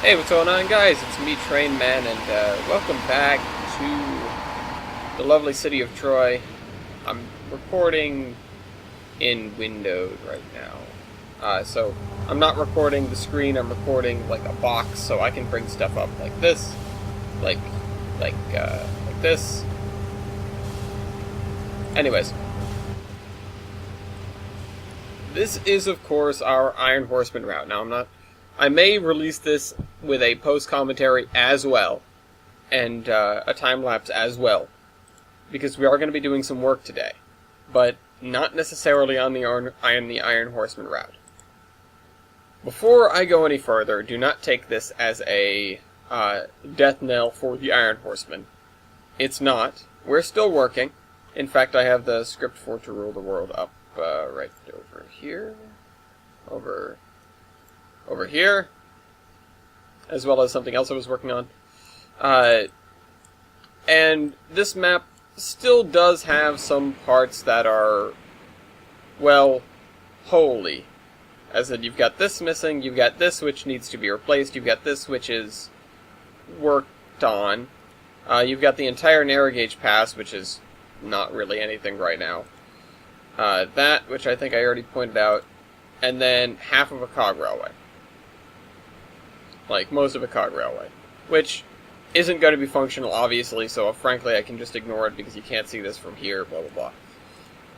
Hey, what's going on, guys? It's me, Train Man, and welcome back to the lovely city of Troy. I'm recording in windowed right now. So I'm not recording the screen, I'm recording like a box, so I can bring stuff up like this, like this. Anyways. This is, of course, our Iron Horseman route. Now, I may release this with a post-commentary as well, and a time-lapse as well, because we are going to be doing some work today, but not necessarily on the Iron Horseman route. Before I go any further, do not take this as a death knell for the Iron Horseman. It's not. We're still working. In fact, I have the script for To Rule the World up right over here. Over here, as well as something else I was working on. And this map still does have some parts that are, well, holy. As in, you've got this missing, you've got this which needs to be replaced, you've got this which is worked on, you've got the entire narrow gauge pass, which is not really anything right now. That, which I think I already pointed out, and then half of a cog railway. Like, most of a cog railway. Which isn't going to be functional, obviously, so frankly I can just ignore it because you can't see this from here, blah blah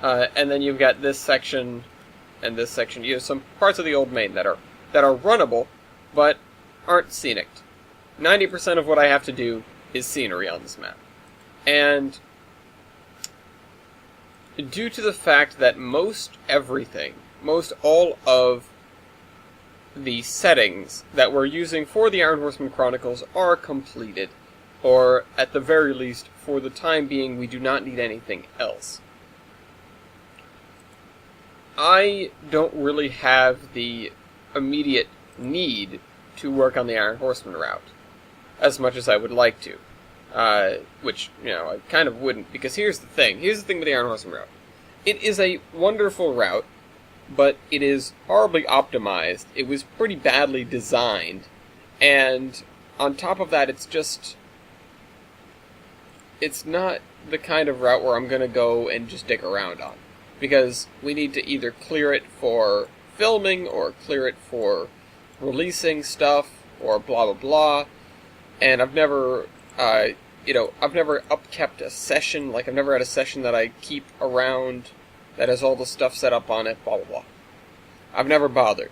blah. And then you've got this section, and this section. You have some parts of the old main that are runnable, but aren't scenic. 90% of what I have to do is scenery on this map. And due to the fact that most all of the settings that we're using for the Iron Horseman Chronicles are completed, or at the very least, for the time being, we do not need anything else. I don't really have the immediate need to work on the Iron Horseman route, as much as I would like to. Which, I kind of wouldn't, because here's the thing with the Iron Horseman route. It is a wonderful route, but it is horribly optimized. It was pretty badly designed, and on top of that, it's not the kind of route where I'm going to go and just dick around on, because we need to either clear it for filming, or clear it for releasing stuff, or blah blah blah, and I've never upkept a session. Like, I've never had a session that I keep around that has all the stuff set up on it, blah blah blah. I've never bothered.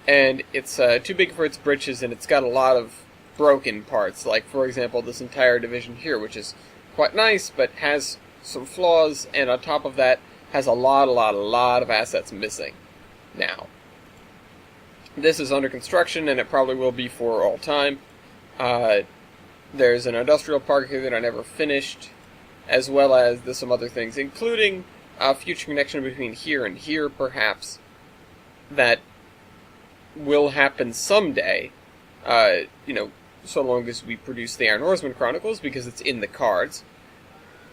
And it's too big for its britches, and it's got a lot of broken parts, like, for example, this entire division here, which is quite nice, but has some flaws, and on top of that, has a lot of assets missing now. This is under construction, and it probably will be for all time. There's an industrial park here that I never finished, as well as there's some other things, including a future connection between here and here, perhaps, that will happen someday, so long as we produce the Iron Horseman Chronicles, because it's in the cards.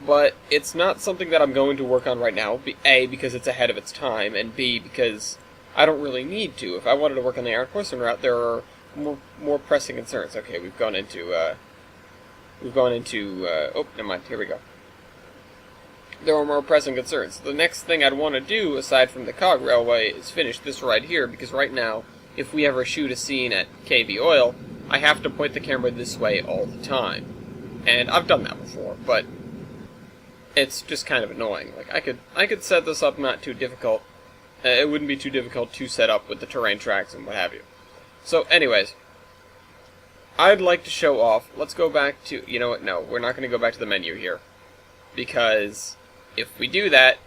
But it's not something that I'm going to work on right now, A, because it's ahead of its time, and B, because I don't really need to. If I wanted to work on the Iron Horseman route, there are more pressing concerns. Okay, we've gone into, oh, never mind, here we go. There are more pressing concerns. The next thing I'd want to do, aside from the cog railway, is finish this right here, because right now, if we ever shoot a scene at KV Oil, I have to point the camera this way all the time. And I've done that before, but it's just kind of annoying. Like, I could set this up not too difficult. It wouldn't be too difficult to set up with the terrain tracks and what have you. So, anyways, I'd like to show off. Let's go back to, you know what, no, we're not going to go back to the menu here, because if we do that,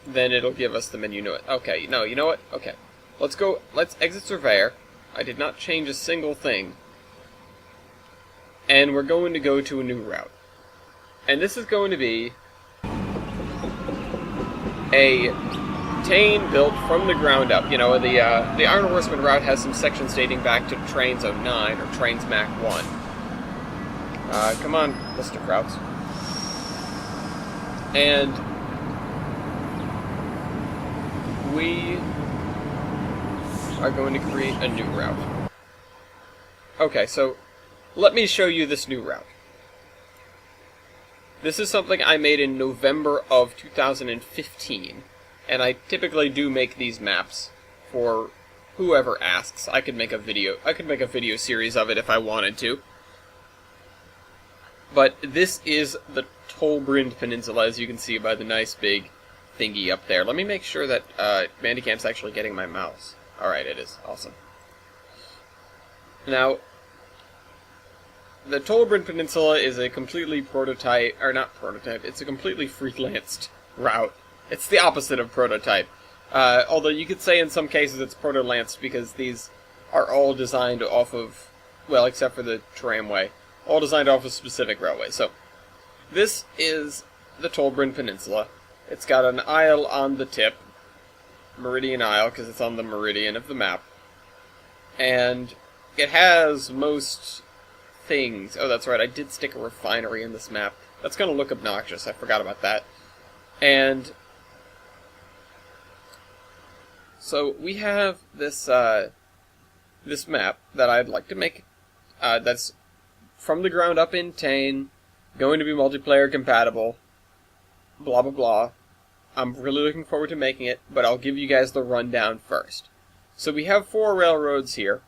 then it'll give us the menu. Okay, no, you know what? Okay. Let's exit Surveyor. I did not change a single thing. And we're going to go to a new route. And this is going to be a Tane built from the ground up. The Iron Horseman route has some sections dating back to Trains 09, or Trains Mac 1. Come on, Mr. Krauts. And we are going to create a new route. Okay, so let me show you this new route. This is something I made in November of 2015, and I typically do make these maps for whoever asks. I could make a video series of it if I wanted to. But this is the Tolbrynd Peninsula, as you can see by the nice big thingy up there. Let me make sure that Bandicam's actually getting my mouse. Alright, it is. Awesome. Now, the Tolbrynd Peninsula is a completely it's a completely freelanced route. It's the opposite of prototype. Although you could say in some cases it's proto-lanced because these are all designed off of, well, except for the tramway, all designed off of specific railways. So, this is the Tolbrynd Peninsula. It's got an isle on the tip, Meridian Isle, because it's on the meridian of the map. And it has most things. Oh, that's right, I did stick a refinery in this map. That's going to look obnoxious, I forgot about that. And so we have this this map that I'd like to make that's from the ground up in Tane, going to be multiplayer compatible, blah blah blah. I'm really looking forward to making it, but I'll give you guys the rundown first. So we have 4 railroads here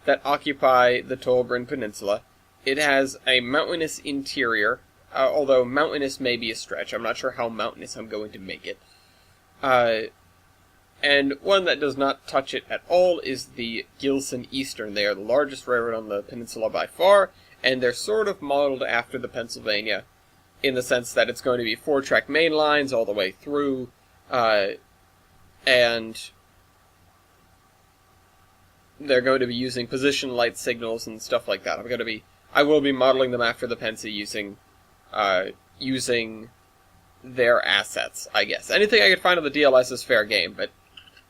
that occupy the Tolbrynd Peninsula. It has a mountainous interior, although mountainous may be a stretch. I'm not sure how mountainous I'm going to make it. And one that does not touch it at all is the Gilson Eastern. They are the largest railroad on the peninsula by far, and they're sort of modeled after the Pennsylvania, in the sense that it's going to be 4-track main lines all the way through, and they're going to be using position light signals and stuff like that. I will be modeling them after the Pennsy using their assets, I guess. Anything I could find on the DLS is fair game, but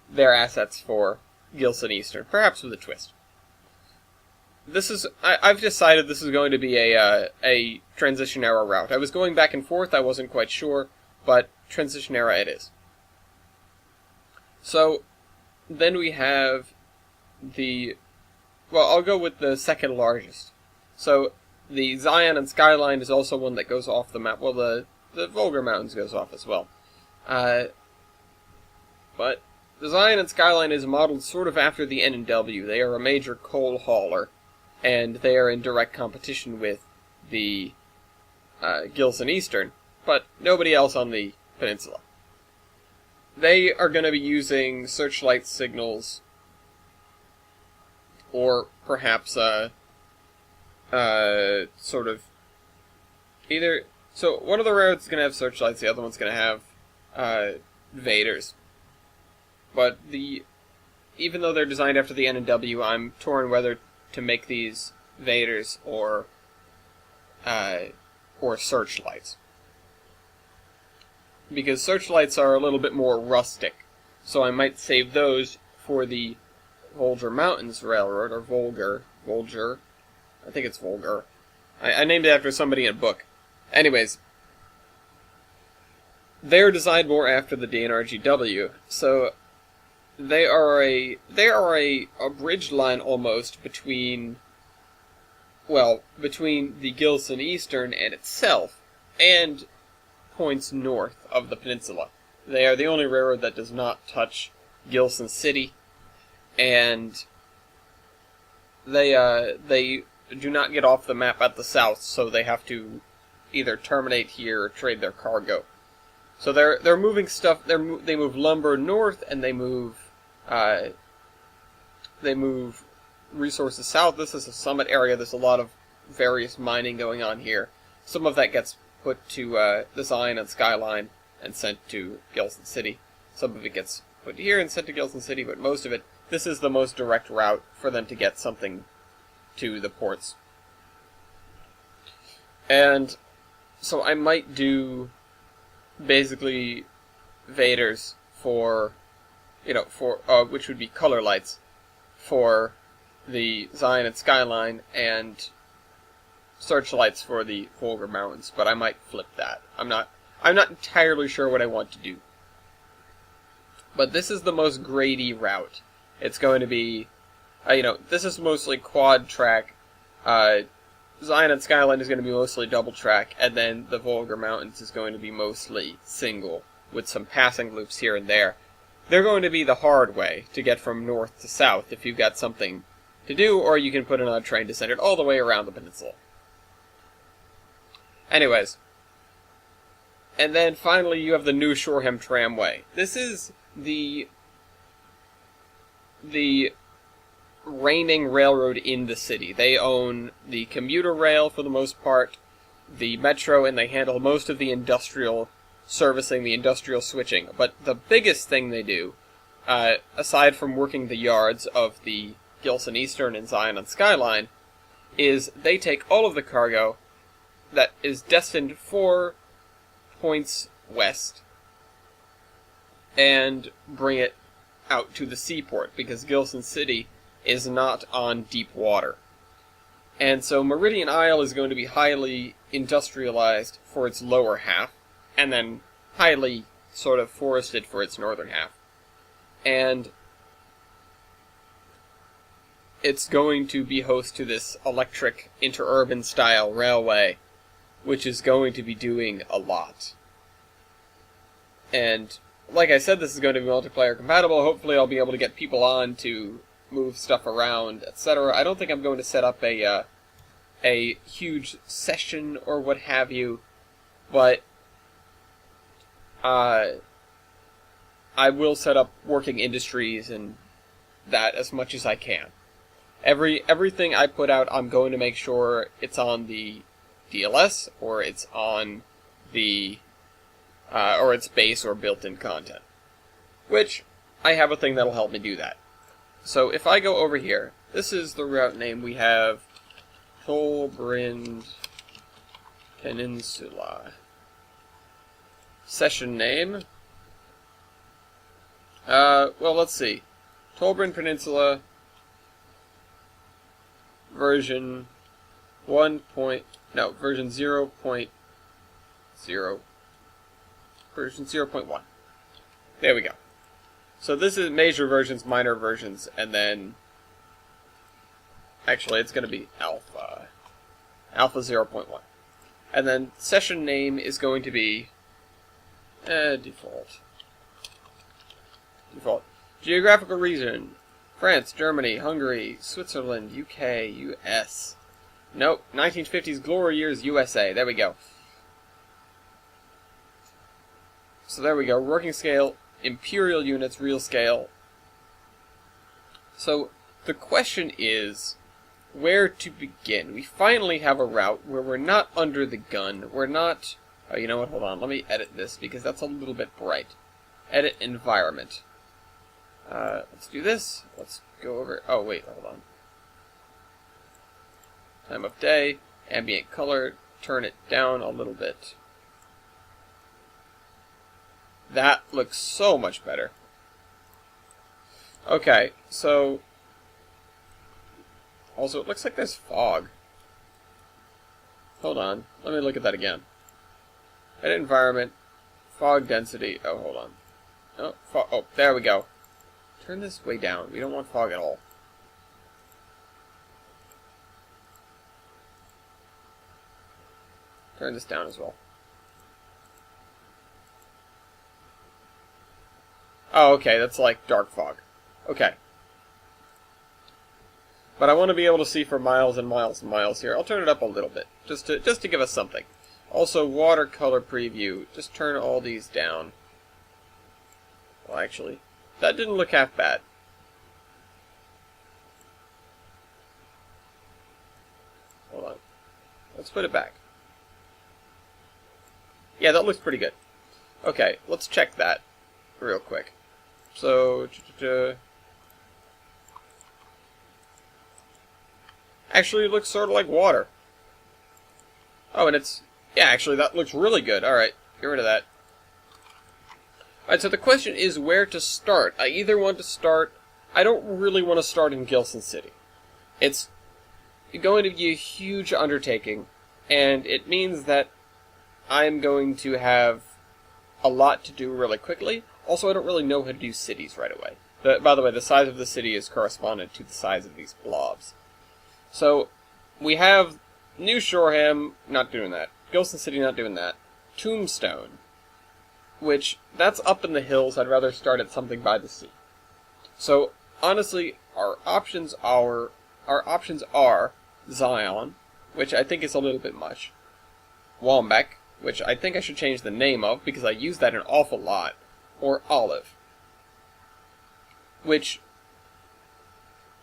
their assets for Gilson Eastern, perhaps with a twist. I've decided this is going to be a transition era route. I was going back and forth, I wasn't quite sure, but transition era it is. So, then we have I'll go with the second largest. So, the Zion and Skyline is also one that goes off the map. Well, the Volga Mountains goes off as well. But the Zion and Skyline is modeled sort of after the N&W. They are a major coal hauler, and they are in direct competition with the Gilson Eastern, but nobody else on the peninsula. They are going to be using searchlight signals, or perhaps sort of either. So one of the roads is going to have searchlights, the other one's going to have vaders. But even though they're designed after the N&W, I'm torn whether to make these vaders or searchlights. Because searchlights are a little bit more rustic, so I might save those for the Volga Mountains Railroad, or Volger. I think it's Volger. I named it after somebody in a book. Anyways, they're designed more after the DNRGW, so they are a bridge line almost between the Gilson Eastern and itself, and points north of the peninsula. They are the only railroad that does not touch Gilson City, and they do not get off the map at the south, so they have to either terminate here or trade their cargo. So they're moving stuff. They move lumber north, and they move resources south. This is a summit area. There's a lot of various mining going on here. Some of that gets put to the Zion and Skyline and sent to Gilson City. Some of it gets put here and sent to Gilson City, but most of it, this is the most direct route for them to get something to the ports. And so I might do basically vaders for which would be color lights for the Zion and Skyline, and searchlights for the Volga Mountains, but I might flip that. I'm not entirely sure what I want to do. But this is the most grady route. It's going to be, this is mostly quad track, Zion and Skyline is going to be mostly double track, and then the Volga Mountains is going to be mostly single, with some passing loops here and there. They're going to be the hard way to get from north to south if you've got something to do, or you can put another train to send it all the way around the peninsula. Anyways. And then finally you have the new Shoreham Tramway. This is the reigning railroad in the city. They own the commuter rail for the most part, the metro, and they handle most of the industrial servicing, the industrial switching. But the biggest thing they do, aside from working the yards of the Gilson Eastern and Zion and Skyline, is they take all of the cargo that is destined for points west and bring it out to the seaport, because Gilson City is not on deep water. And so Meridian Isle is going to be highly industrialized for its lower half, and then highly sort of forested for its northern half. And it's going to be host to this electric interurban style railway, which is going to be doing a lot. And like I said, this is going to be multiplayer compatible. Hopefully I'll be able to get people on to move stuff around, etc. I don't think I'm going to set up a huge session or what have you, but I will set up working industries and that as much as I can. Everything I put out, I'm going to make sure it's on the DLS, or it's on the or it's base or built-in content, which I have a thing that'll help me do that. So if I go over here, this is the route name. We have Tolbrynd Peninsula. Session name. Well, let's see. Tolbrynd Peninsula version version 0.0. Version 0.1. There we go. So this is major versions, minor versions, and then actually it's going to be alpha. Alpha 0.1. And then session name is going to be default. Default. Geographical region: France, Germany, Hungary, Switzerland, UK, US. Nope, 1950s glory years, USA. There we go. So there we go. Working scale, imperial units, real scale. So the question is where to begin. We finally have a route where we're not under the gun. We're not... Oh, you know what? Hold on. Let me edit this because that's a little bit bright. Edit environment. Let's do this. Let's go over... Oh, wait. Hold on. Time of day. Ambient color. Turn it down a little bit. That looks so much better. Okay, so... Also, it looks like there's fog. Hold on. Let me look at that again. Edit environment. Fog density. Oh, hold on. Oh, there we go. Turn this way down. We don't want fog at all. Turn this down as well. Oh, okay, that's like dark fog. Okay. But I want to be able to see for miles and miles and miles here. I'll turn it up a little bit, just to give us something. Also, watercolor preview. Just turn all these down. Well, actually, that didn't look half bad. Hold on. Let's put it back. Yeah, that looks pretty good. Okay, let's check that real quick. So, actually, it looks sort of like water. Oh, and it's... Yeah, actually, that looks really good. Alright, get rid of that. Alright, so the question is where to start. I either want to start... I don't really want to start in Gilson City. It's going to be a huge undertaking, and it means that I'm going to have a lot to do really quickly. Also, I don't really know how to do cities right away. By the way, the size of the city is correspondent to the size of these blobs. So, we have New Shoreham, not doing that. Gilson City, not doing that. Tombstone, which, that's up in the hills. I'd rather start at something by the sea. So, honestly, our options are Zion, which I think is a little bit much. Walmbek, which I think I should change the name of, because I use that an awful lot. Or Olive, which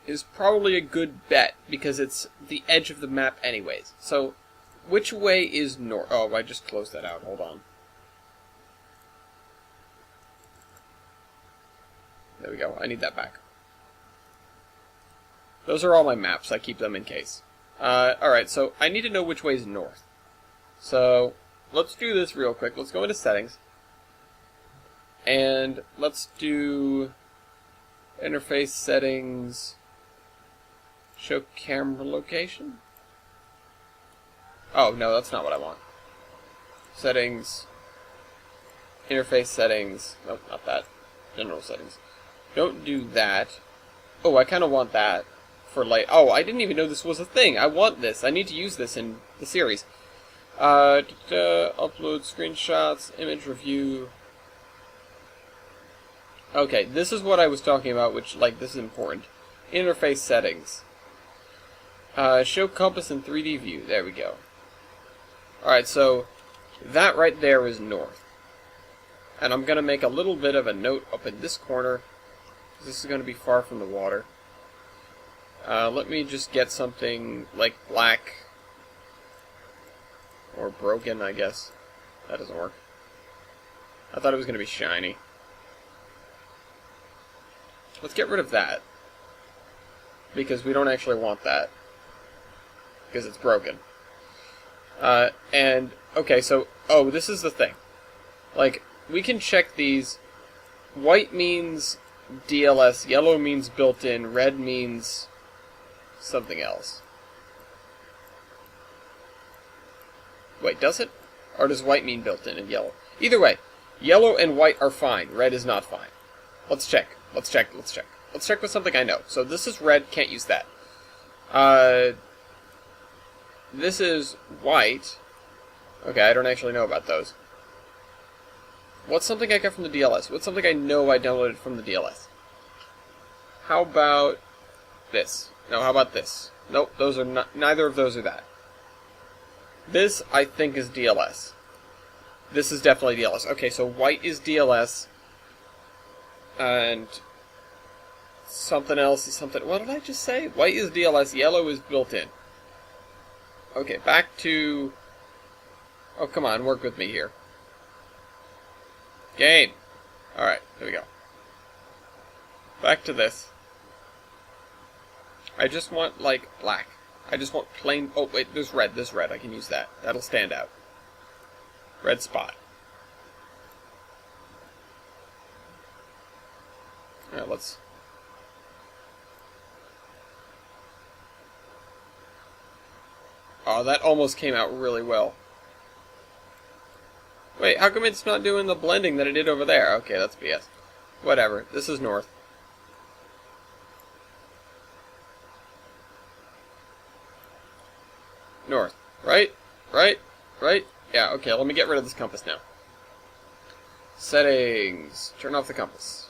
is probably a good bet, because it's the edge of the map anyways. So, which way is north? Oh, I just closed that out. Hold on. There we go. I need that back. Those are all my maps. I keep them in case. Alright, so I need to know which way is north. So, let's do this real quick. Let's go into settings. And let's do interface settings, show camera location. Oh, no, that's not what I want. Settings, interface settings, nope, not that, general settings. Don't do that. Oh, I kind of want that for light. Oh, I didn't even know this was a thing. I want this. I need to use this in the series. Upload screenshots, image review. Okay, this is what I was talking about, which, like, this is important. Interface settings. Show compass in 3D view. There we go. Alright, so that right there is north. And I'm going to make a little bit of a note up in this corner. This is going to be far from the water. Let me just get something like black. Or broken, I guess. That doesn't work. I thought it was going to be shiny. Let's get rid of that. Because we don't actually want that. Because it's broken. Okay, so, oh, this is the thing. Like, we can check these. White means DLS, yellow means built-in, red means something else. Wait, does it? Or does white mean built-in and yellow? Either way, yellow and white are fine, red is not fine. Let's check. Let's check with something I know. So this is red, can't use that. This is white. Okay, I don't actually know about those. What's something I got from the DLS? What's something I know I downloaded from the DLS? How about this? No, how about this? Nope, those are not, neither of those are that. This, I think, is DLS. This is definitely DLS. Okay, so white is DLS. And something else is something... What did I just say? White is DLS, yellow is built-in. Okay, back to... Oh, come on, work with me here. Game! Alright, there we go. Back to this. I just want, like, black. I just want plain... Oh, wait, there's red. There's red. I can use that. That'll stand out. Red spot. Alright, let's... Oh, that almost came out really well. Wait, how come it's not doing the blending that it did over there? Okay, that's BS. Whatever. This is north. North. Right? Right? Right? Yeah, okay, let me get rid of this compass now. Settings. Turn off the compass.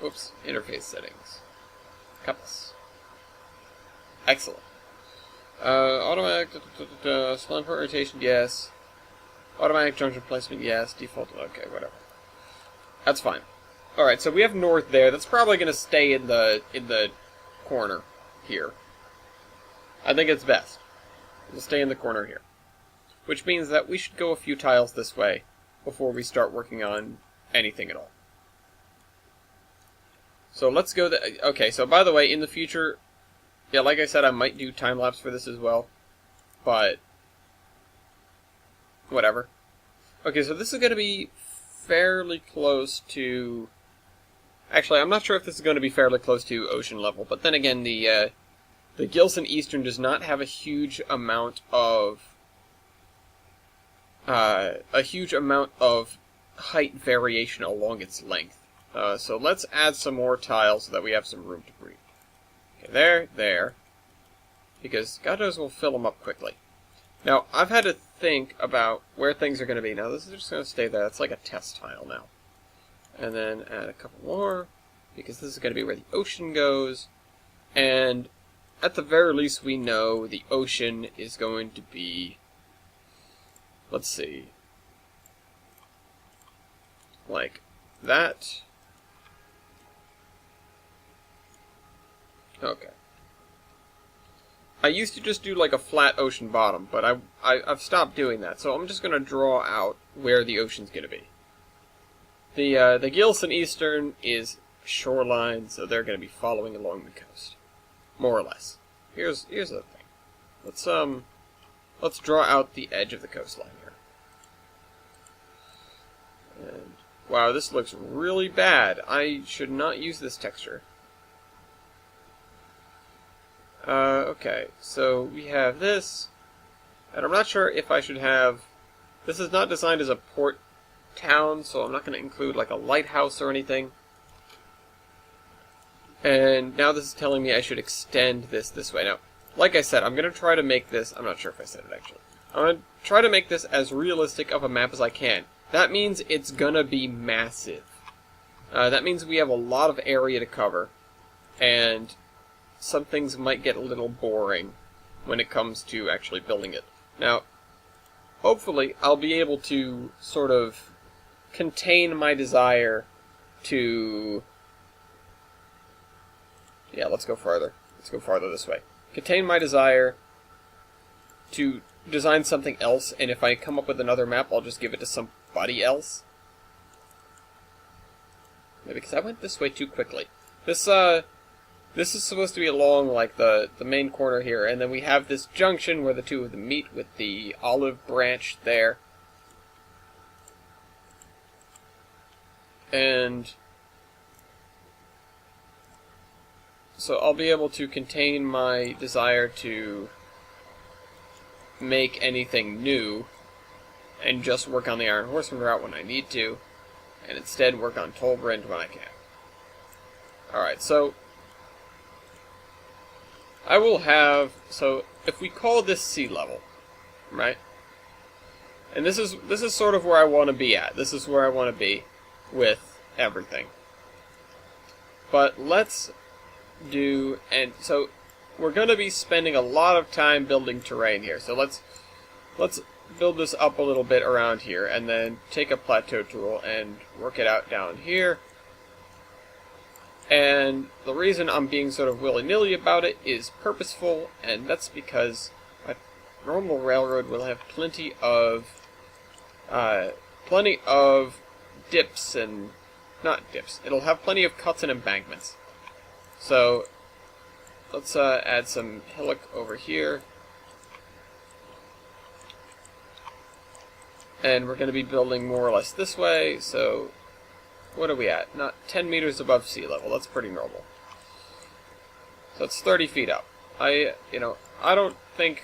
Oops. Interface settings. Compass. Excellent. Automatic slant rotation, yes. Automatic junction placement, yes. Default, okay, whatever. That's fine. Alright, so we have north there. That's probably going to stay in the corner here. I think it's best. It'll stay in the corner here. Which means that we should go a few tiles this way before we start working on anything at all. So let's go... Okay, so by the way, in the future... Yeah, like I said, I might do time-lapse for this as well. But... whatever. Okay, so this is going to be fairly close to... Actually, I'm not sure if this is going to be fairly close to ocean level. But then again, the Gilson Eastern does not have a huge amount of... height variation along its length. So let's add some more tiles so that we have some room to breathe. Okay, there. because God knows we'll fill them up quickly. Now, I've had to think about where things are going to be. Now, this is just going to stay there. It's like a test tile now. And then add a couple more, because this is going to be where the ocean goes. And at the very least, we know the ocean is going to be, let's see, like that. Okay. I used to just do like a flat ocean bottom, but I've stopped doing that. So I'm just going to draw out where the ocean's going to be. The Gilson Eastern is shoreline, so they're going to be following along the coast, more or less. Here's the thing. Let's draw out the edge of the coastline here. And wow, this looks really bad. I should not use this texture. Okay, so we have this, and I'm not sure if I should have... This is not designed as a port town, so I'm not going to include like a lighthouse or anything. And now this is telling me I should extend this way. Now, like I said, I'm going to try to make this... I'm not sure if I said it, actually. I'm going to try to make this as realistic of a map as I can. That means it's going to be massive. That means we have a lot of area to cover, and some things might get a little boring when it comes to actually building it. Now, hopefully, I'll be able to sort of contain my desire to... Yeah, let's go farther. Let's go farther this way. Contain my desire to design something else, and if I come up with another map, I'll just give it to somebody else. Maybe because I went this way too quickly. This is supposed to be along, like, the main corner here, and then we have this junction where the two of them meet with the olive branch there. And so I'll be able to contain my desire to make anything new and just work on the Iron Horseman route when I need to, and instead work on Tolbrynd when I can. Alright, so I will have, so if we call this sea level, right? And this is sort of where I want to be at. This is where I want to be with everything. But let's do, and so we're going to be spending a lot of time building terrain here. So let's build this up a little bit around here, and then take a plateau tool and work it out down here. And the reason I'm being sort of willy-nilly about it is purposeful, and that's because a normal railroad will have plenty of dips and... not dips. It'll have plenty of cuts and embankments. So let's add some hillock over here. And we're going to be building more or less this way, so what are we at? Not 10 meters above sea level. That's pretty normal. So it's 30 feet up. I don't think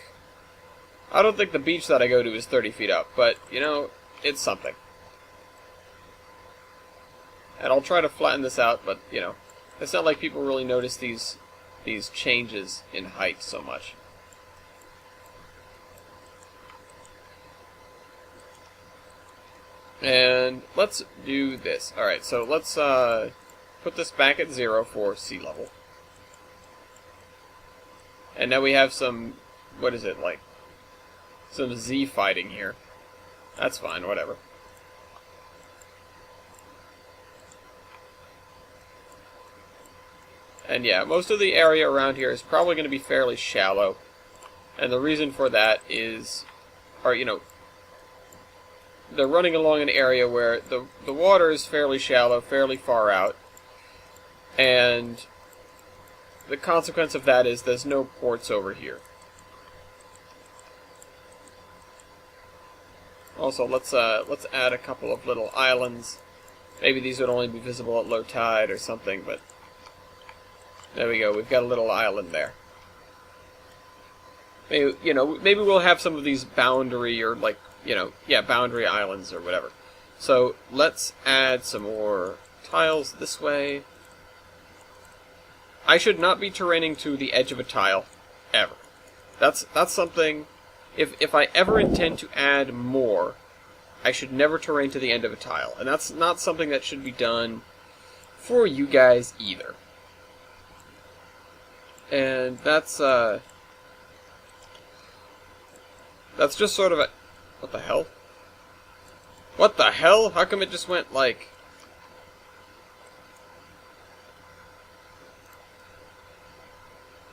the beach that I go to is 30 feet up, but it's something. And I'll try to flatten this out, but it's not like people really notice these changes in height so much. And let's do this. Alright, so let's put this back at 0 for sea level. And now we have some, what is it, like, some Z fighting here. That's fine, whatever. And yeah, most of the area around here is probably going to be fairly shallow. And the reason for that is, they're running along an area where the water is fairly shallow, fairly far out. And the consequence of that is there's no ports over here. Also, let's add a couple of little islands. Maybe these would only be visible at low tide or something, but there we go. We've got a little island there. Maybe, maybe we'll have some of these boundary or boundary islands or whatever. So let's add some more tiles this way. I should not be terraining to the edge of a tile, ever. That's something. If I ever intend to add more, I should never terrain to the end of a tile, and that's not something that should be done for you guys either. And that's just sort of a... What the hell? What the hell? How come it just went like...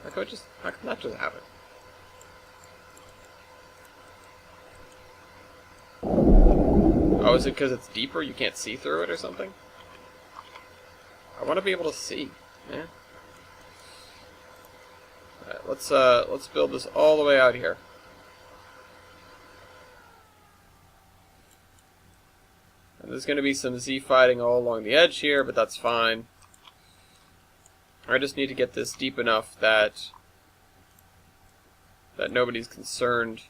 How come that just happened? Oh, is it because it's deeper? You can't see through it or something? I want to be able to see, man. Alright, let's build this all the way out here. And there's going to be some Z fighting all along the edge here, but that's fine. I just need to get this deep enough that nobody's concerned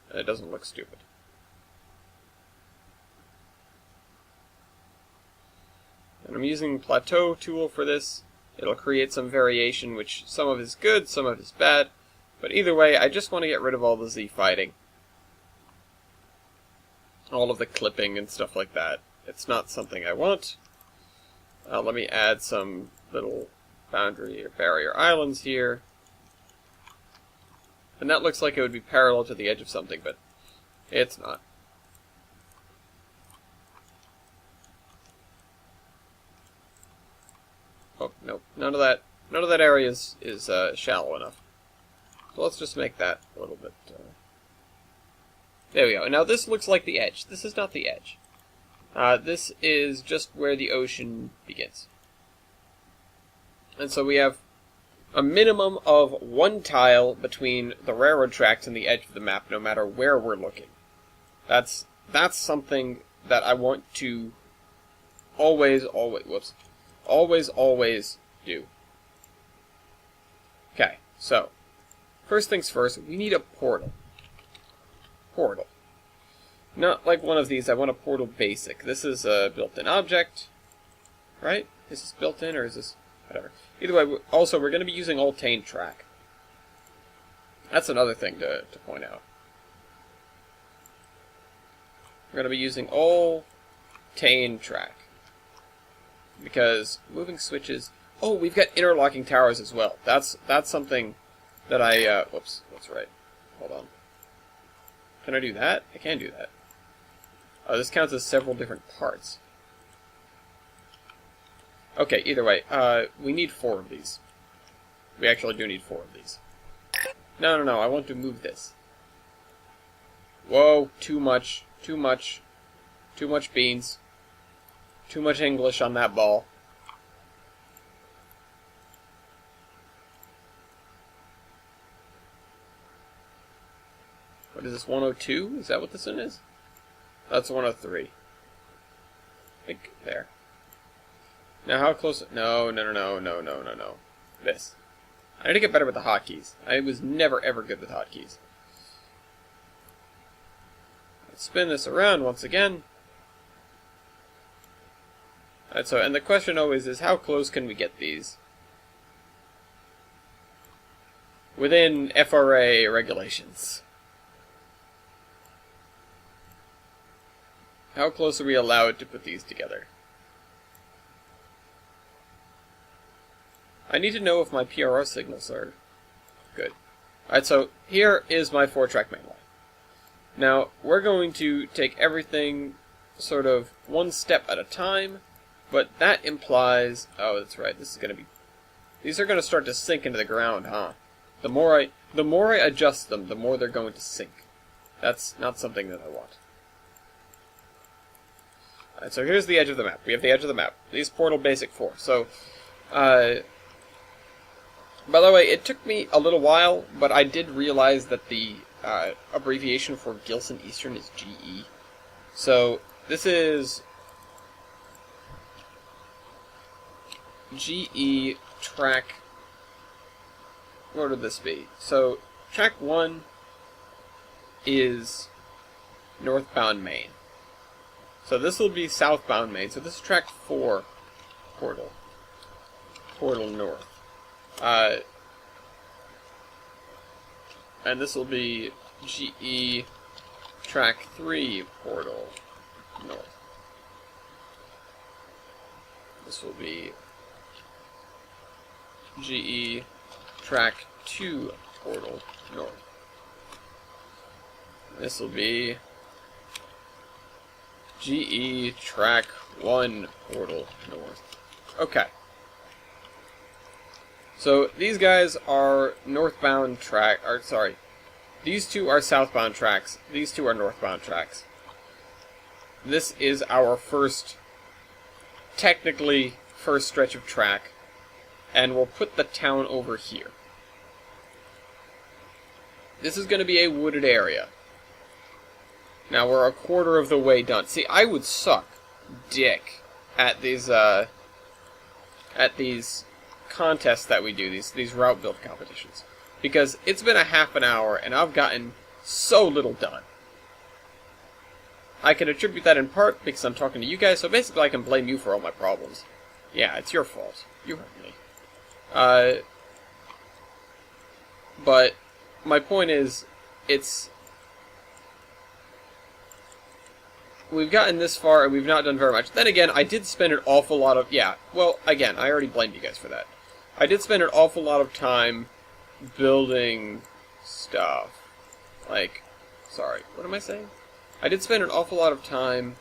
and it doesn't look stupid. And I'm using plateau tool for this. It'll create some variation, which some of it is good, some of it is bad. But either way, I just want to get rid of all the Z fighting. All of the clipping and stuff like that. It's not something I want. Let me add some little boundary or barrier islands here. And that looks like it would be parallel to the edge of something, but it's not. Oh, nope. None of that area is shallow enough. So let's just make that a little bit... There we go. Now this looks like the edge. This is not the edge. This is just where the ocean begins. And so we have a minimum of one tile between the railroad tracks and the edge of the map, no matter where we're looking. That's something that I want to always do. Okay, so first things first, we need a portal. Not like one of these. I want a portal basic. This is a built-in object, right? Is this built-in or is this whatever? Either way, also we're going to be using Altane track. That's another thing to point out. We're going to be using Altane track because moving switches. Oh, we've got interlocking towers as well. That's something that I. Whoops, that's right. Hold on. Can I do that? I can do that. Oh, this counts as several different parts. Okay, either way, we need 4 of these. We actually do need 4 of these. No, I want to move this. Whoa, too much beans. Too much English on that ball. What is this, 102? Is that what this one is? That's 103. I think there. Now how close... No. This. I need to get better with the hotkeys. I was never ever good with hotkeys. Let's spin this around once again. Alright, so, and the question always is, how close can we get these? Within FRA regulations. How close are we allowed to put these together? I need to know if my PRR signals are good. Alright, so here is my 4-track mainline. Now, we're going to take everything sort of one step at a time, but that implies... Oh, that's right, this is going to be... These are going to start to sink into the ground, huh? The more I adjust them, the more they're going to sink. That's not something that I want. Alright, so here's the edge of the map. We have the edge of the map. These portal basic 4. So, by the way, it took me a little while, but I did realize that the abbreviation for Gilson Eastern is GE. So, this is GE track... What would this be? So, track 1 is northbound Maine. So this will be southbound Maine. So this is track 4 portal. Portal north. And this will be GE Track 3 portal north. This will be GE Track 2 portal north. This will be GE Track 1 portal north. Okay. So these guys are northbound track, or sorry, these two are southbound tracks, these two are northbound tracks. This is our technically first stretch of track, and we'll put the town over here. This is going to be a wooded area. Now we're a quarter of the way done. See, I would suck dick at these contests that we do, these route build competitions, because it's been a half an hour and I've gotten so little done. I can attribute that in part because I'm talking to you guys, so basically I can blame you for all my problems. Yeah, it's your fault. You hurt me. But my point is, we've gotten this far and we've not done very much. Then again, I did spend an awful lot of... Yeah, well, again, I already blamed you guys for that. I did spend an awful lot of time building stuff. Like, sorry, what am I saying? I did spend an awful lot of time,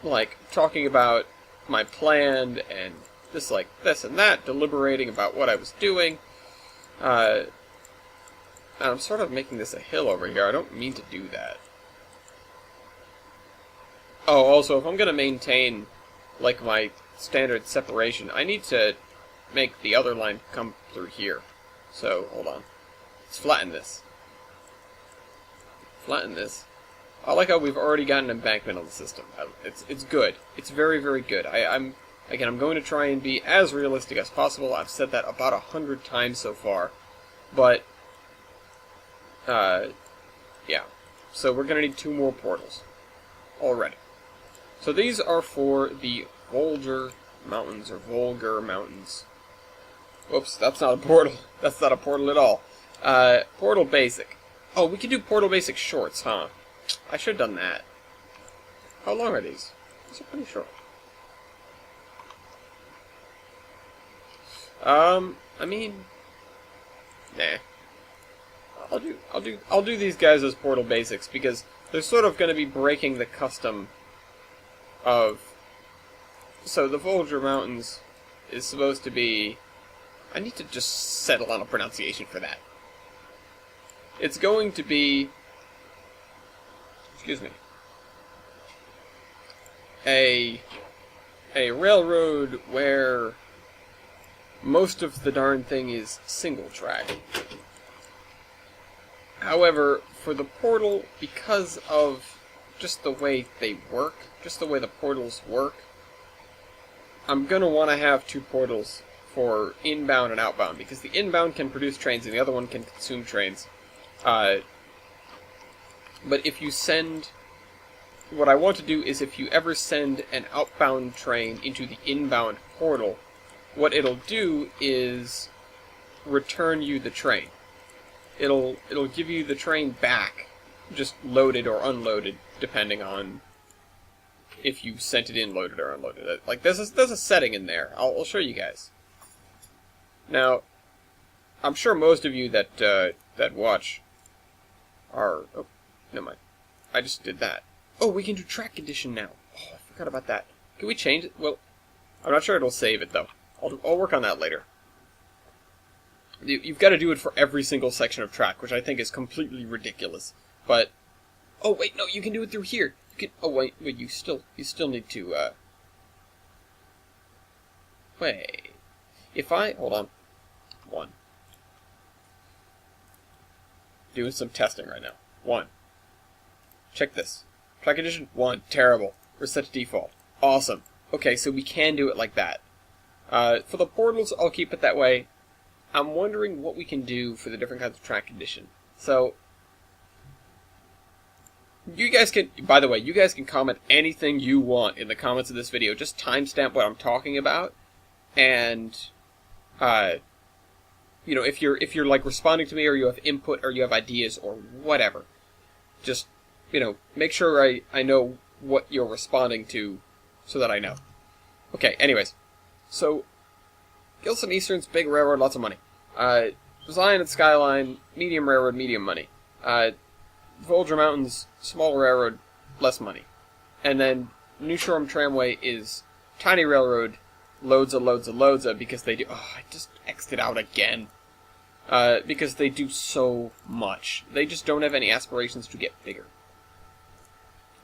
like, talking about my plan and this and that, deliberating about what I was doing. And I'm sort of making this a hill over here. I don't mean to do that. Oh, also, if I'm going to maintain, like, my standard separation, I need to make the other line come through here. So, hold on. Let's flatten this. Flatten this. I like how we've already got an embankment on the system. It's good. It's very, very good. I'm going to try and be as realistic as possible. I've said that about 100 times so far. But, yeah. So we're going to need 2 more portals. Already. So these are for the Vulgar Mountains, or Vulgar Mountains. Whoops, that's not a portal. That's not a portal at all. Portal Basic. Oh, we can do Portal Basic shorts, huh? I should have done that. How long are these? These are pretty short. I mean, nah. I'll do these guys as Portal Basics because they're sort of going to be breaking the custom of... So the Vulgar Mountains is supposed to be... I need to just settle on a pronunciation for that. It's going to be... Excuse me. A railroad where most of the darn thing is single track. However, for the portal, because of just the way they work, just the way the portals work, I'm going to want to have 2 portals for inbound and outbound, because the inbound can produce trains and the other one can consume trains. But if you send... What I want to do is if you ever send an outbound train into the inbound portal, what it'll do is return you the train. It'll give you the train back, just loaded or unloaded, depending on if you sent it in loaded or unloaded. Like, there's a setting in there. I'll show you guys. Now, I'm sure most of you that watch are... Oh, never mind. I just did that. Oh, we can do track condition now. Oh, I forgot about that. Can we change it? Well, I'm not sure it'll save it, though. I'll work on that later. You've got to do it for every single section of track, which I think is completely ridiculous. But... Oh, wait, no, you can do it through here. You can... Oh, wait, you still need to, Wait. If I... Hold on. 1. Doing some testing right now. 1. Check this. Track condition 1. Terrible. We're set to default. Awesome. Okay, so we can do it like that. For the portals, I'll keep it that way. I'm wondering what we can do for the different kinds of track condition. So, you guys can, by the way, you guys can comment anything you want in the comments of this video. Just timestamp what I'm talking about, and if you're like responding to me, or you have input, or you have ideas, or whatever, just, make sure I know what you're responding to, so that I know. Okay, anyways. So, Gilson Eastern's big railroad, lots of money. Zion and Skyline, medium railroad, medium money. Volger Mountains, small railroad, less money. And then New Shoreham Tramway is tiny railroad, loads of, because they do... Oh, I just X'd it out again. Because they do so much. They just don't have any aspirations to get bigger.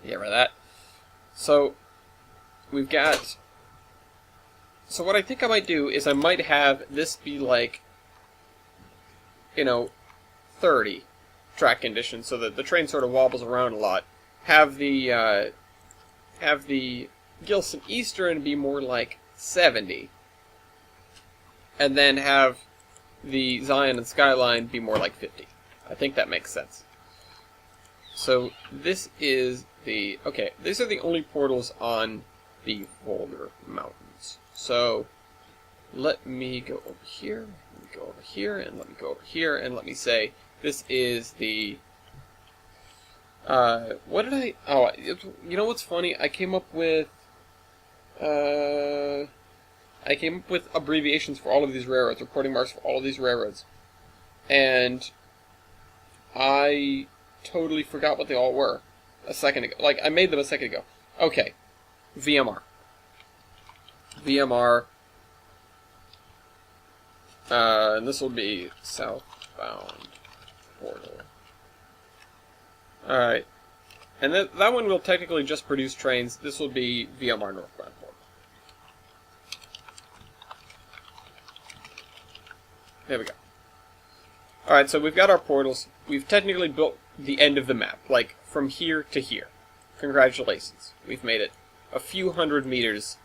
Get rid of that. So, we've got... So what I think I might do is I might have this be like, 30 track conditions, so that the train sort of wobbles around a lot. Have the Gilson Eastern be more like 70. And then have the Zion and Skyline be more like 50. I think that makes sense. So this is the... Okay, these are the only portals on the Volger Mountains. So let me go over here, let me go over here, and let me go over here, and let me say this is the... what did I... Oh, you know what's funny? I came up with abbreviations for all of these railroads, reporting marks for all of these railroads. And I totally forgot what they all were a second ago. Like, I made them a second ago. Okay. VMR. VMR. And this will be southbound portal. Alright. And that one will technically just produce trains. This will be VMR northbound portal. There we go. Alright, so we've got our portals. We've technically built the end of the map, like from here to here. Congratulations. We've made it a few hundred meters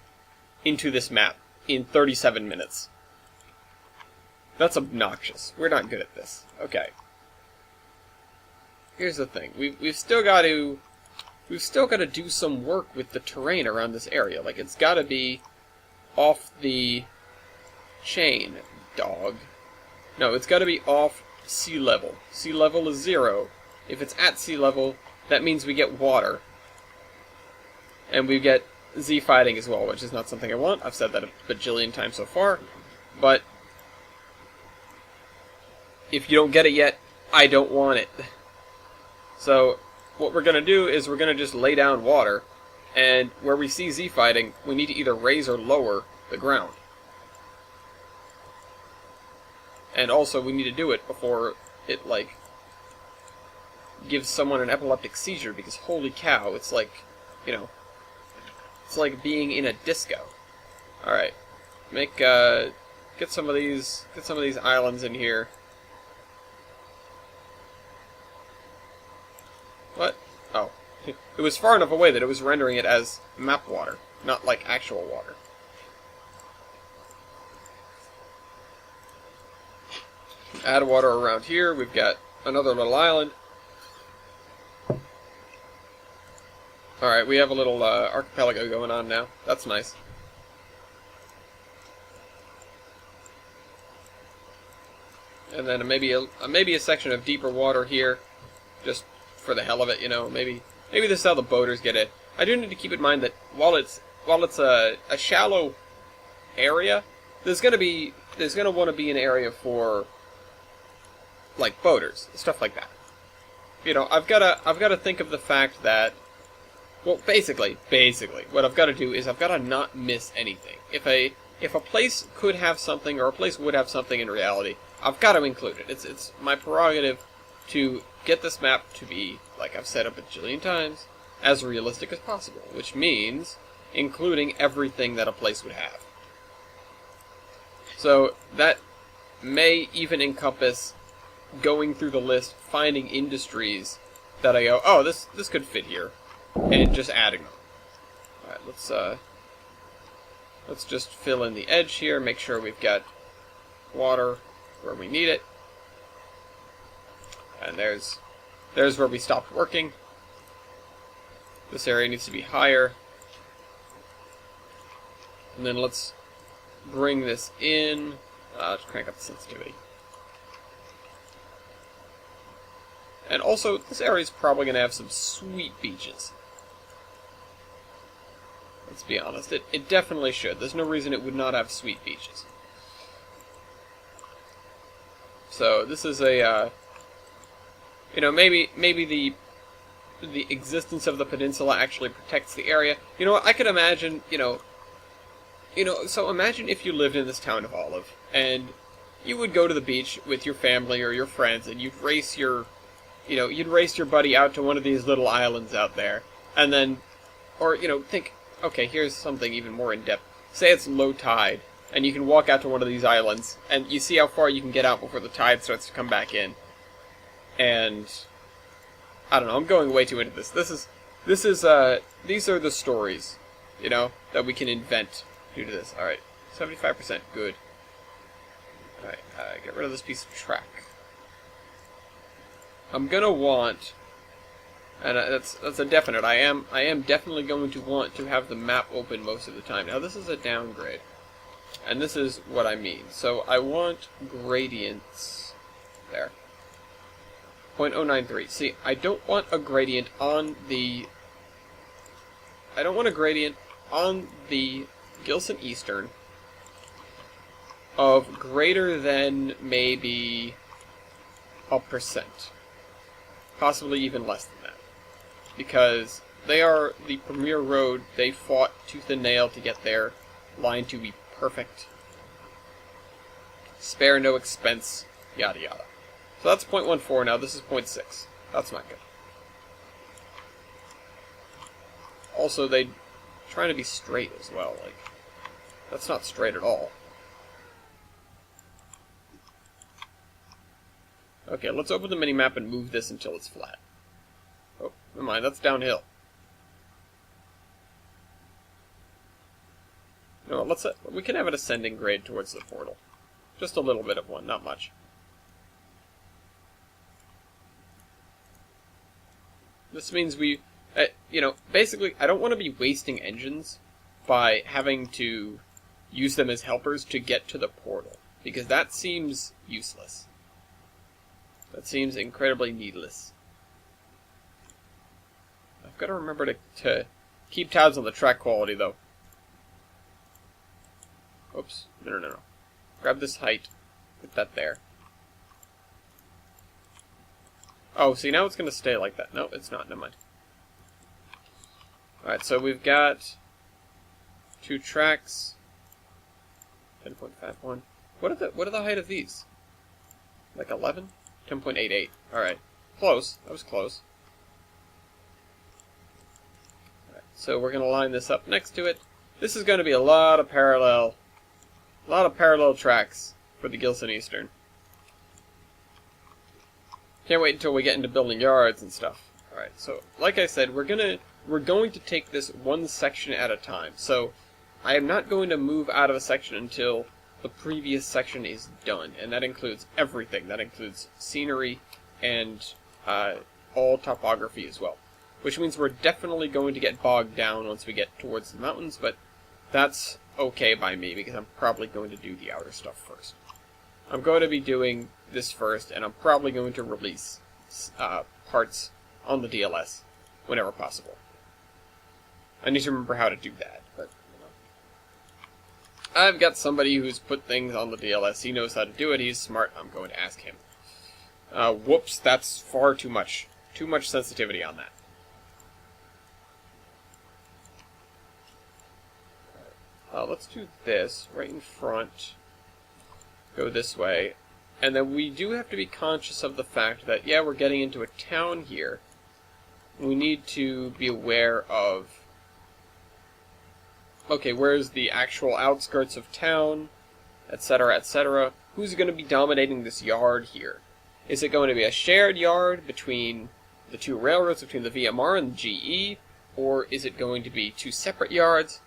into this map in 37 minutes. That's obnoxious. We're not good at this. Okay. Here's the thing. We've still got to do some work with the terrain around this area. Like, it's got to be off the chain, dog. No, it's got to be off sea level. Sea level is 0. If it's at sea level, that means we get water. And we get Z fighting as well, which is not something I want. I've said that a bajillion times so far. But if you don't get it yet, I don't want it. So what we're going to do is we're going to just lay down water. And where we see Z fighting, we need to either raise or lower the ground. And also, we need to do it before it, like, gives someone an epileptic seizure, because holy cow, it's like, it's like being in a disco. Alright. Get some of these islands in here. What? Oh. It was far enough away that it was rendering it as map water, not like actual water. Add water around here. We've got another little island. Alright, we have a little archipelago going on now. That's nice. And then maybe a section of deeper water here, just for the hell of it, Maybe this is how the boaters get it. I do need to keep in mind that while it's a shallow area, there's gonna want to be an area for, like, boaters, stuff like that. I've got to think of the fact that, well, basically, what I've got to do is I've got to not miss anything. If a place could have something, or a place would have something in reality, I've got to include it. It's my prerogative to get this map to be, like I've said a bajillion times, as realistic as possible, which means including everything that a place would have. So that may even encompass going through the list, finding industries that I go, oh, this could fit here, and just adding them. Alright, let's just fill in the edge here, make sure we've got water where we need it. And there's where we stopped working. This area needs to be higher. And then let's bring this in. Let's crank up the sensitivity. And also, this area is probably going to have some sweet beaches. Let's be honest, it definitely should. There's no reason it would not have sweet beaches. So this is a, you know, maybe the existence of the peninsula actually protects the area. You know what? I could imagine, so imagine if you lived in this town of Olive, and you would go to the beach with your family or your friends, and you'd race your buddy out to one of these little islands out there, and then, or, think, okay, here's something even more in-depth. Say it's low tide, and you can walk out to one of these islands, and you see how far you can get out before the tide starts to come back in. And I don't know, I'm going way too into this. These are the stories, that we can invent due to this. Alright, 75%, good. Alright, get rid of this piece of track. I'm gonna want, and that's a definite, I am definitely going to want to have the map open most of the time. Now this is a downgrade, and this is what I mean. So I want gradients, there. 0.093. See, I don't want a gradient on the Gilson Eastern of greater than maybe a percent. Possibly even less than that. Because they are the premier road. They fought tooth and nail to get their line to be perfect. Spare no expense, yada yada. So that's 0.14 now, this is 0.6. That's not good. Also, they trying to be straight as well, like, that's not straight at all. Okay, let's open the minimap and move this until it's flat. Oh, never mind, that's downhill. No, we can have an ascending grade towards the portal. Just a little bit of one, not much. This means basically, I don't want to be wasting engines by having to use them as helpers to get to the portal, because that seems useless. That seems incredibly needless. I've got to remember to keep tabs on the track quality, though. Oops. No. Grab this height. Put that there. Oh, see, now it's going to stay like that. No, it's not. Never mind. Alright, so we've got 2 tracks. 10.51. What are the height of these? Like 11? 10.88. Alright. Close. That was close. Alright, so we're going to line this up next to it. This is going to be a lot of parallel tracks for the Gilson Eastern. Can't wait until we get into building yards and stuff. Alright, so like I said, we're going to take this one section at a time. So I am not going to move out of a section until the previous section is done, and that includes everything. That includes scenery and all topography as well. Which means we're definitely going to get bogged down once we get towards the mountains, but that's okay by me because I'm probably going to do the outer stuff first. I'm going to be doing this first, and I'm probably going to release parts on the DLS whenever possible. I need to remember how to do that, but I've got somebody who's put things on the DLS. He knows how to do it. He's smart. I'm going to ask him. Whoops, that's far too much. Too much sensitivity on that. Let's do this right in front. Go this way. And then we do have to be conscious of the fact that, yeah, we're getting into a town here. We need to be aware of, okay, where's the actual outskirts of town, etc., etc. Who's going to be dominating this yard here? Is it going to be a shared yard between the 2 railroads, between the VMR and the GE? Or is it going to be 2 separate yards?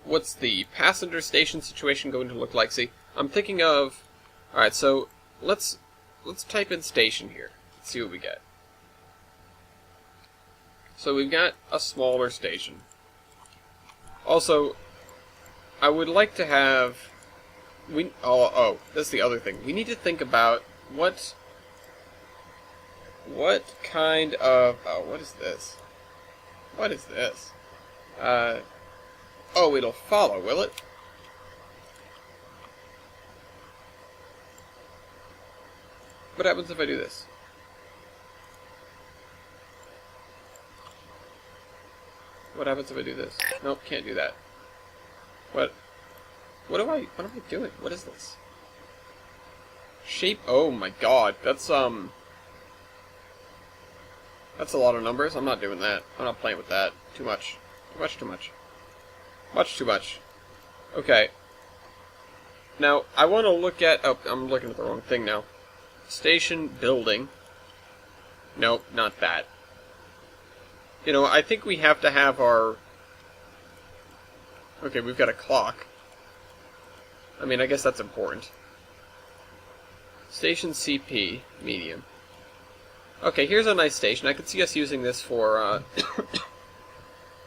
What's the passenger station situation going to look like? See, I'm thinking of... Alright, so let's type in station here. Let's see what we get. So we've got a smaller station. Also, I would like to have Oh, that's the other thing. We need to think about what kind of... Oh, what is this? What is this? Oh, it'll follow, will it? What happens if I do this? What happens if I do this? Nope, can't do that. What am I doing? What is this? Shape, oh my god, that's a lot of numbers. I'm not doing that. I'm not playing with that. Too much. Too much. Much too much. Okay. Now, I want to look at... Oh, I'm looking at the wrong thing now. Station building. Nope, not that. You know, I think we have to have our... Okay, we've got a clock. I mean, I guess that's important. Station CP, medium. Okay, here's a nice station. I could see us using this for,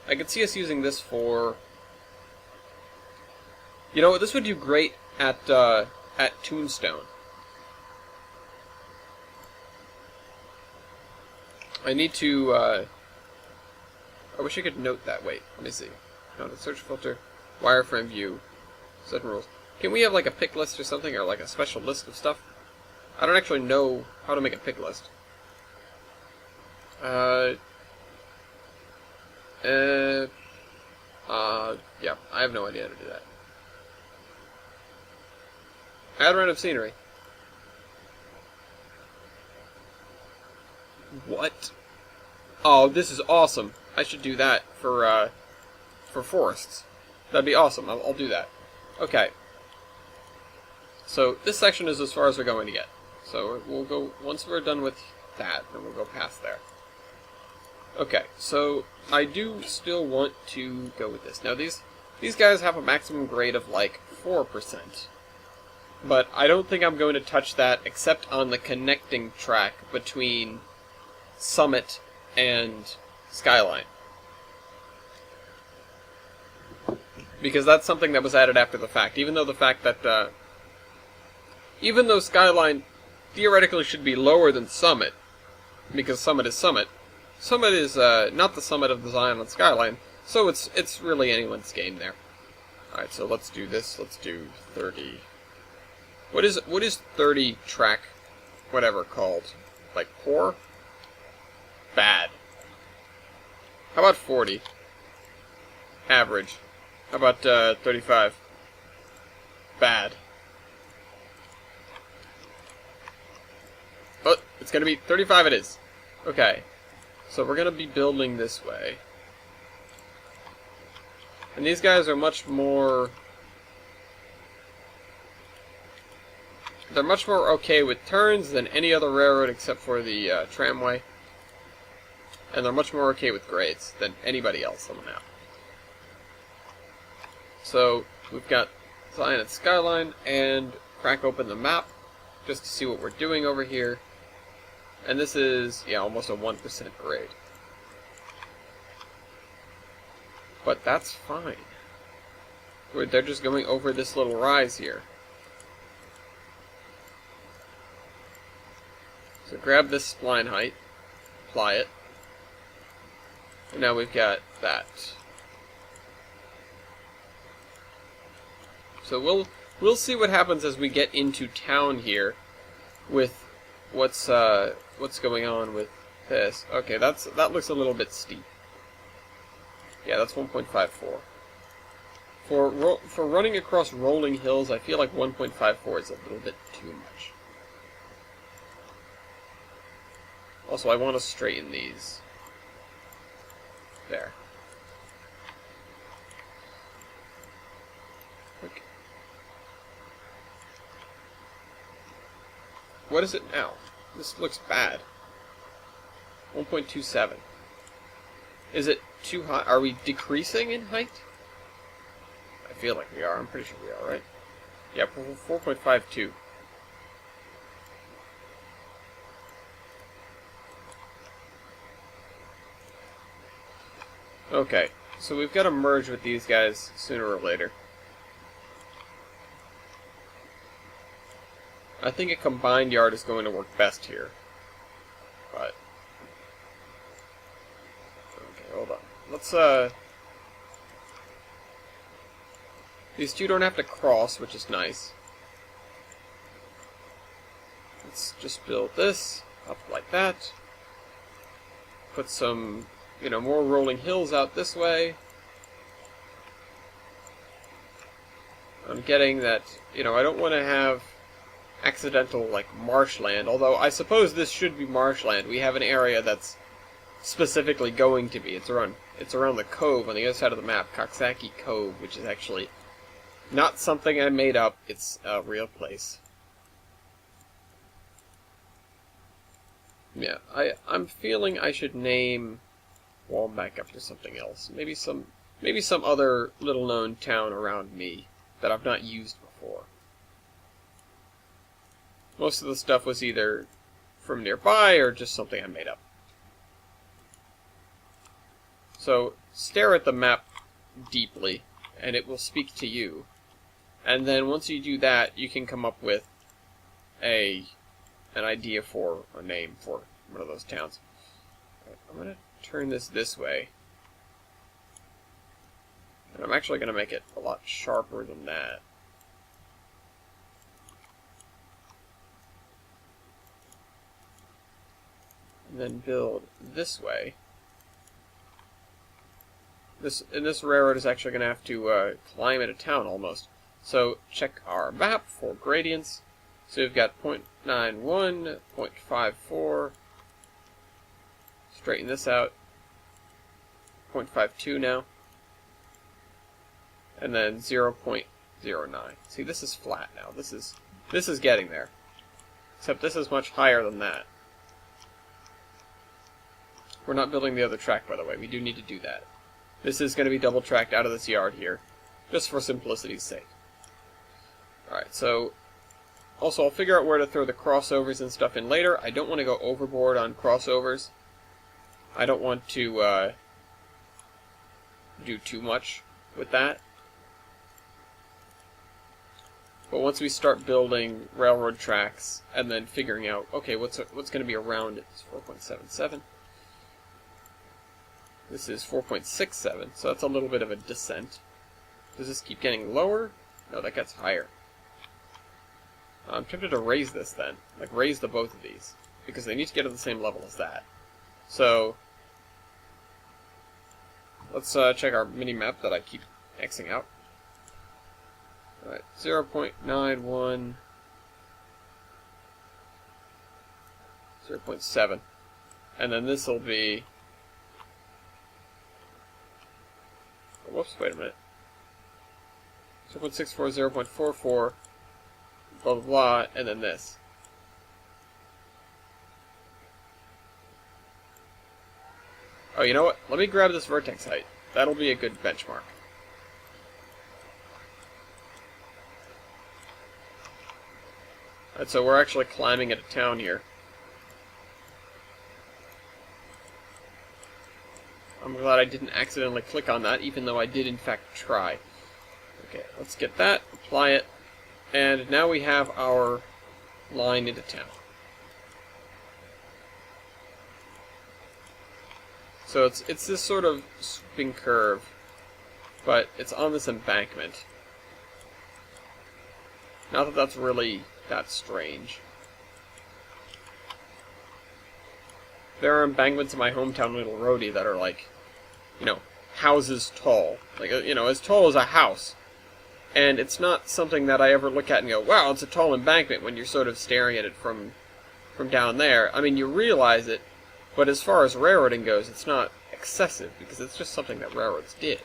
I could see us using this for... You know, this would do great at Tombstone. I need to, I wish I could note that. Wait, let me see. No, the search filter, wireframe view, certain rules. Can we have like a pick list or something, or like a special list of stuff? I don't actually know how to make a pick list. Yeah, I have no idea how to do that. Add random scenery. What? Oh, this is awesome. I should do that for forests. That'd be awesome. I'll do that. Okay. So, this section is as far as we're going to get. So, we'll go, once we're done with that, then we'll go past there. Okay, so, I do still want to go with this. Now, these guys have a maximum grade of, like, 4%. But I don't think I'm going to touch that except on the connecting track between Summit and Skyline. Because that's something that was added after the fact. Even though even though Skyline theoretically should be lower than Summit, because Summit is Summit, Summit is not the summit of the Zion on Skyline, so it's really anyone's game there. Alright, so let's do this. Let's do 30. What is 30 track, whatever, called? Like, poor? Bad. How about 40? Average. How about 35? Bad. Oh, it's gonna be 35 it is. Okay. So we're gonna be building this way. And these guys are much more... They're much more okay with turns than any other railroad except for the tramway. And they're much more okay with grades than anybody else on the map. So, we've got Zion and Skyline, and crack open the map just to see what we're doing over here. And this is, yeah, almost a 1% grade. But that's fine. They're just going over this little rise here. So grab this spline height, apply it, and now we've got that. So we'll see what happens as we get into town here, with what's going on with this. Okay, that looks a little bit steep. Yeah, that's 1.54. For running across rolling hills, I feel like 1.54 is a little bit too much. Also, I want to straighten these. There. Okay. What is it now? This looks bad. 1.27. Is it too high? Are we decreasing in height? I feel like we are. I'm pretty sure we are, right? Yeah, 4.52. Okay, so we've got to merge with these guys sooner or later. I think a combined yard is going to work best here. But okay, hold on. Let's these two don't have to cross, which is nice. Let's just build this up like that. Put some, more rolling hills out this way. I'm getting that, I don't want to have accidental, marshland, although I suppose this should be marshland. We have an area that's specifically going to be. It's around the cove on the other side of the map, Coxsackie Cove, which is actually not something I made up. It's a real place. Yeah, I'm feeling I should name Walmback after something else. Maybe some other little-known town around me that I've not used before. Most of the stuff was either from nearby or just something I made up. So, stare at the map deeply, and it will speak to you. And then once you do that, you can come up with an idea for a name for one of those towns. Right, I'm going to turn this way. And I'm actually going to make it a lot sharper than that. And then build this way. This railroad is actually going to have to climb into town almost. So check our map for gradients. So we've got 0.91, 0.54. Straighten this out. 0.52 now. And then 0.09. See, this is flat now. This is getting there. Except this is much higher than that. We're not building the other track, by the way. We do need to do that. This is going to be double tracked out of this yard here, just for simplicity's sake. Alright, so also I'll figure out where to throw the crossovers and stuff in later. I don't want to go overboard on crossovers. I don't want to do too much with that. But once we start building railroad tracks and then figuring out, okay, what's going to be around it? It's 4.77. This is 4.67, so that's a little bit of a descent. Does this keep getting lower? No, that gets higher. I'm tempted to raise this then. Raise the both of these. Because they need to get to the same level as that. So, let's check our mini-map that I keep Xing out. Alright, 0.91, 0.7. And then this will be... Whoops, wait a minute. 0.64, 0.44, blah blah blah, and then this. Oh, you know what? Let me grab this vertex height. That'll be a good benchmark. Alright, so we're actually climbing at a town here. I'm glad I didn't accidentally click on that, even though I did in fact try. Okay, let's get that, apply it, and now we have our line into town. So it's this sort of swooping curve, but it's on this embankment. Not that that's really that strange. There are embankments in my hometown, Little Roadie, that are houses tall. As tall as a house. And it's not something that I ever look at and go, wow, it's a tall embankment when you're sort of staring at it from down there. I mean, you realize it, but as far as railroading goes, it's not excessive, because it's just something that railroads did.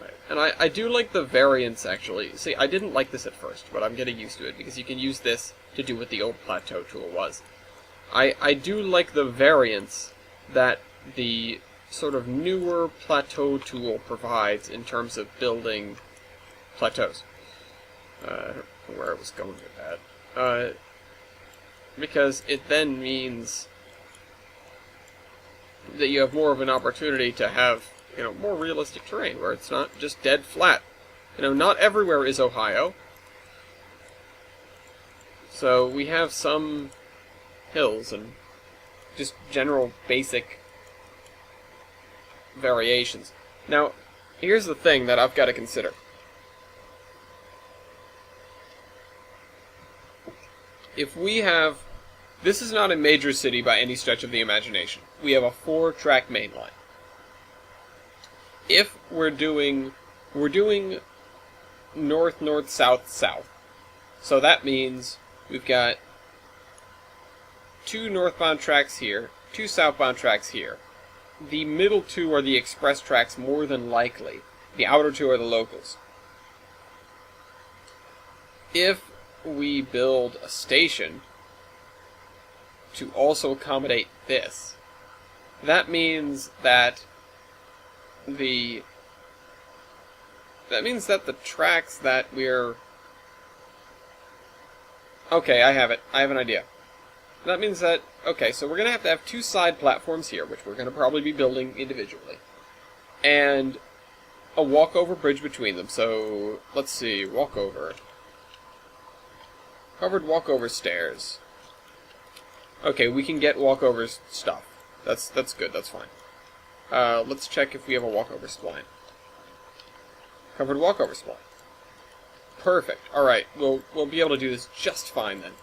Right. And I do like the variance, actually. See, I didn't like this at first, but I'm getting used to it, because you can use this to do what the old plateau tool was. I do like the variance that the sort of newer plateau tool provides in terms of building plateaus. I don't know where I was going with that. Because it then means that you have more of an opportunity to have, more realistic terrain, where it's not just dead flat. Not everywhere is Ohio. So we have some hills and just general basic variations. Now, here's the thing that I've got to consider. If we have... This is not a major city by any stretch of the imagination. We have a 4-track main line. If we're doing north, north, south, south. So that means we've got 2 northbound tracks here, 2 southbound tracks here. The middle 2 are the express tracks more than likely. The outer 2 are the locals. If we build a station to also accommodate this, that means that the tracks that we're... Okay, I have it. I have an idea. That means that... Okay, so we're going to have 2 side platforms here, which we're going to probably be building individually. And a walkover bridge between them. So, let's see, walkover. Covered walkover stairs. Okay, we can get walkover stuff. That's good, that's fine. Let's check if we have a walkover spline. Covered walkover spline. Perfect. Alright, we'll be able to do this just fine then.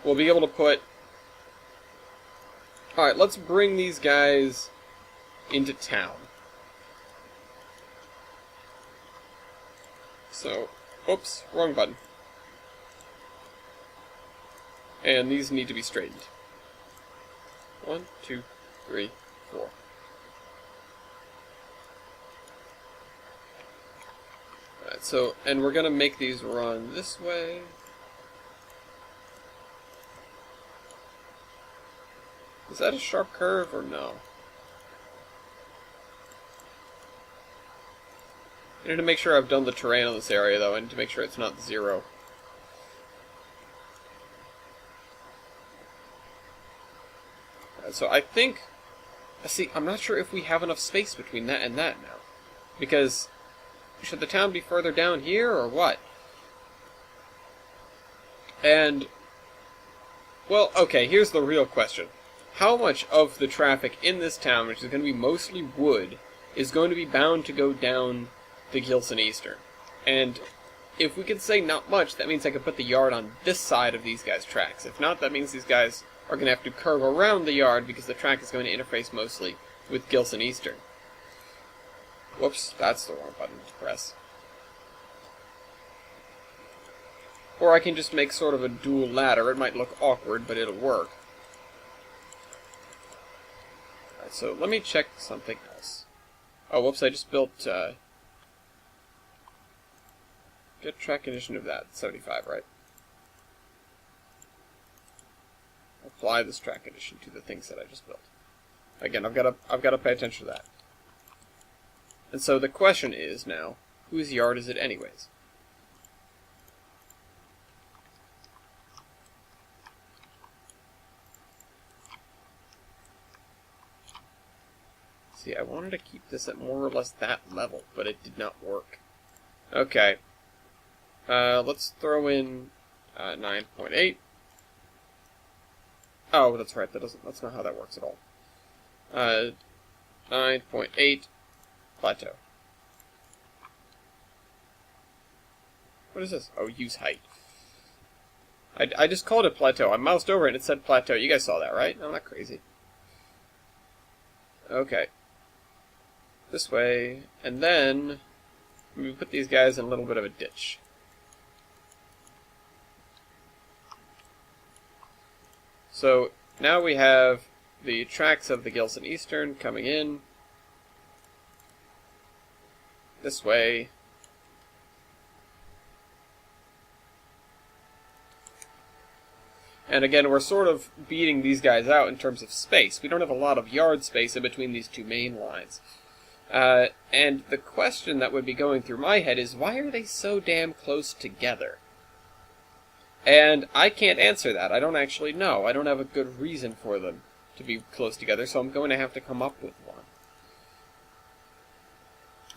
We'll be able to put... Alright, let's bring these guys into town. So, oops, wrong button. And these need to be straightened. 1, 2, 3, 4. Alright, so, and we're gonna make these run this way. Is that a sharp curve or no? I need to make sure I've done the terrain on this area though. I need to make sure it's not 0. So I think... See, I'm not sure if we have enough space between that and that now. Because, should the town be further down here, or what? And, well, okay, here's the real question. How much of the traffic in this town, which is going to be mostly wood, is going to be bound to go down the Gilson Eastern? And if we could say not much, that means I could put the yard on this side of these guys' tracks. If not, that means these guys are going to have to curve around the yard because the track is going to interface mostly with Gilson Eastern. Whoops, that's the wrong button to press. Or I can just make sort of a dual ladder. It might look awkward, but it'll work. Alright, so let me check something else. Oh, whoops, I just built... Get track condition of that. 75, right? Apply this track condition to the things that I just built. Again, I've got to pay attention to that. And so the question is now, whose yard is it anyways? See, I wanted to keep this at more or less that level, but it did not work. Okay. Let's throw in 9.8. Oh, that's right. That's not how that works at all. 9.8 plateau. What is this? Oh, use height. I just called it plateau. I moused over it and it said plateau. You guys saw that, right? I'm not crazy. Okay. This way, and then we put these guys in a little bit of a ditch. So now we have the tracks of the Gilson Eastern coming in this way. And again, we're sort of beating these guys out in terms of space. We don't have a lot of yard space in between these 2 main lines. And the question that would be going through my head is, why are they so damn close together? And I can't answer that. I don't actually know. I don't have a good reason for them to be close together, so I'm going to have to come up with one.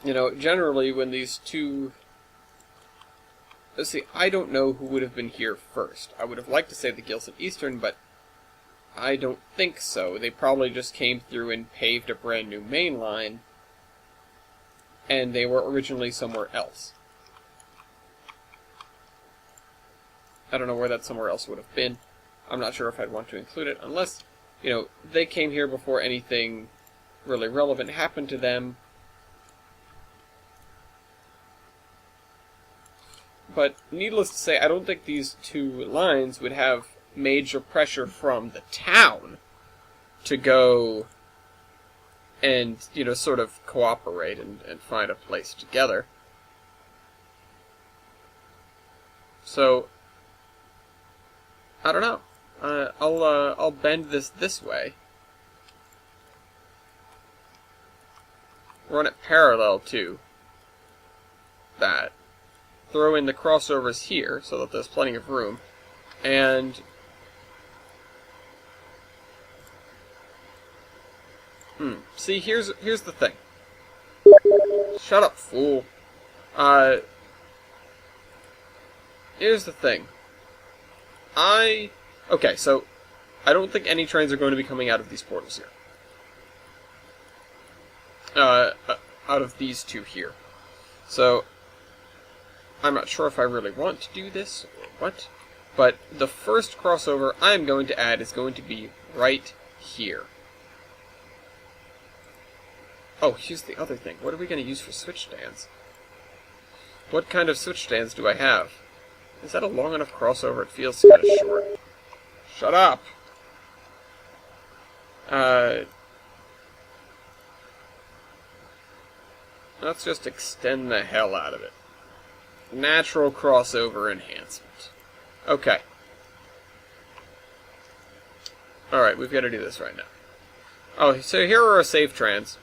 You know, generally when these 2... See, I don't know who would have been here first. I would have liked to say the Gilson Eastern, but I don't think so. They probably just came through and paved a brand new main line, and they were originally somewhere else. I don't know where that somewhere else would have been. I'm not sure if I'd want to include it, unless, you know, they came here before anything really relevant happened to them. But needless to say, I don't think these two lines would have major pressure from the town to go and, you know, sort of cooperate and find a place together. So, I don't know. I'll bend this way. Run it parallel to that. Throw in the crossovers here so that there's plenty of room. And see, here's the thing. Shut up, fool. Here's the thing. Okay, so I don't think any trains are going to be coming out of these portals here. Out of these two here. So I'm not sure if I really want to do this or what, but the first crossover I'm going to add is going to be right here. Oh, here's the other thing. What are we going to use for switch stands? What kind of switch stands do I have? Is that a long enough crossover? It feels kind of short. Shut up! Let's just extend the hell out of it. Natural crossover enhancement. Okay. Alright, we've got to do this right now. Oh, so here are our safe trans.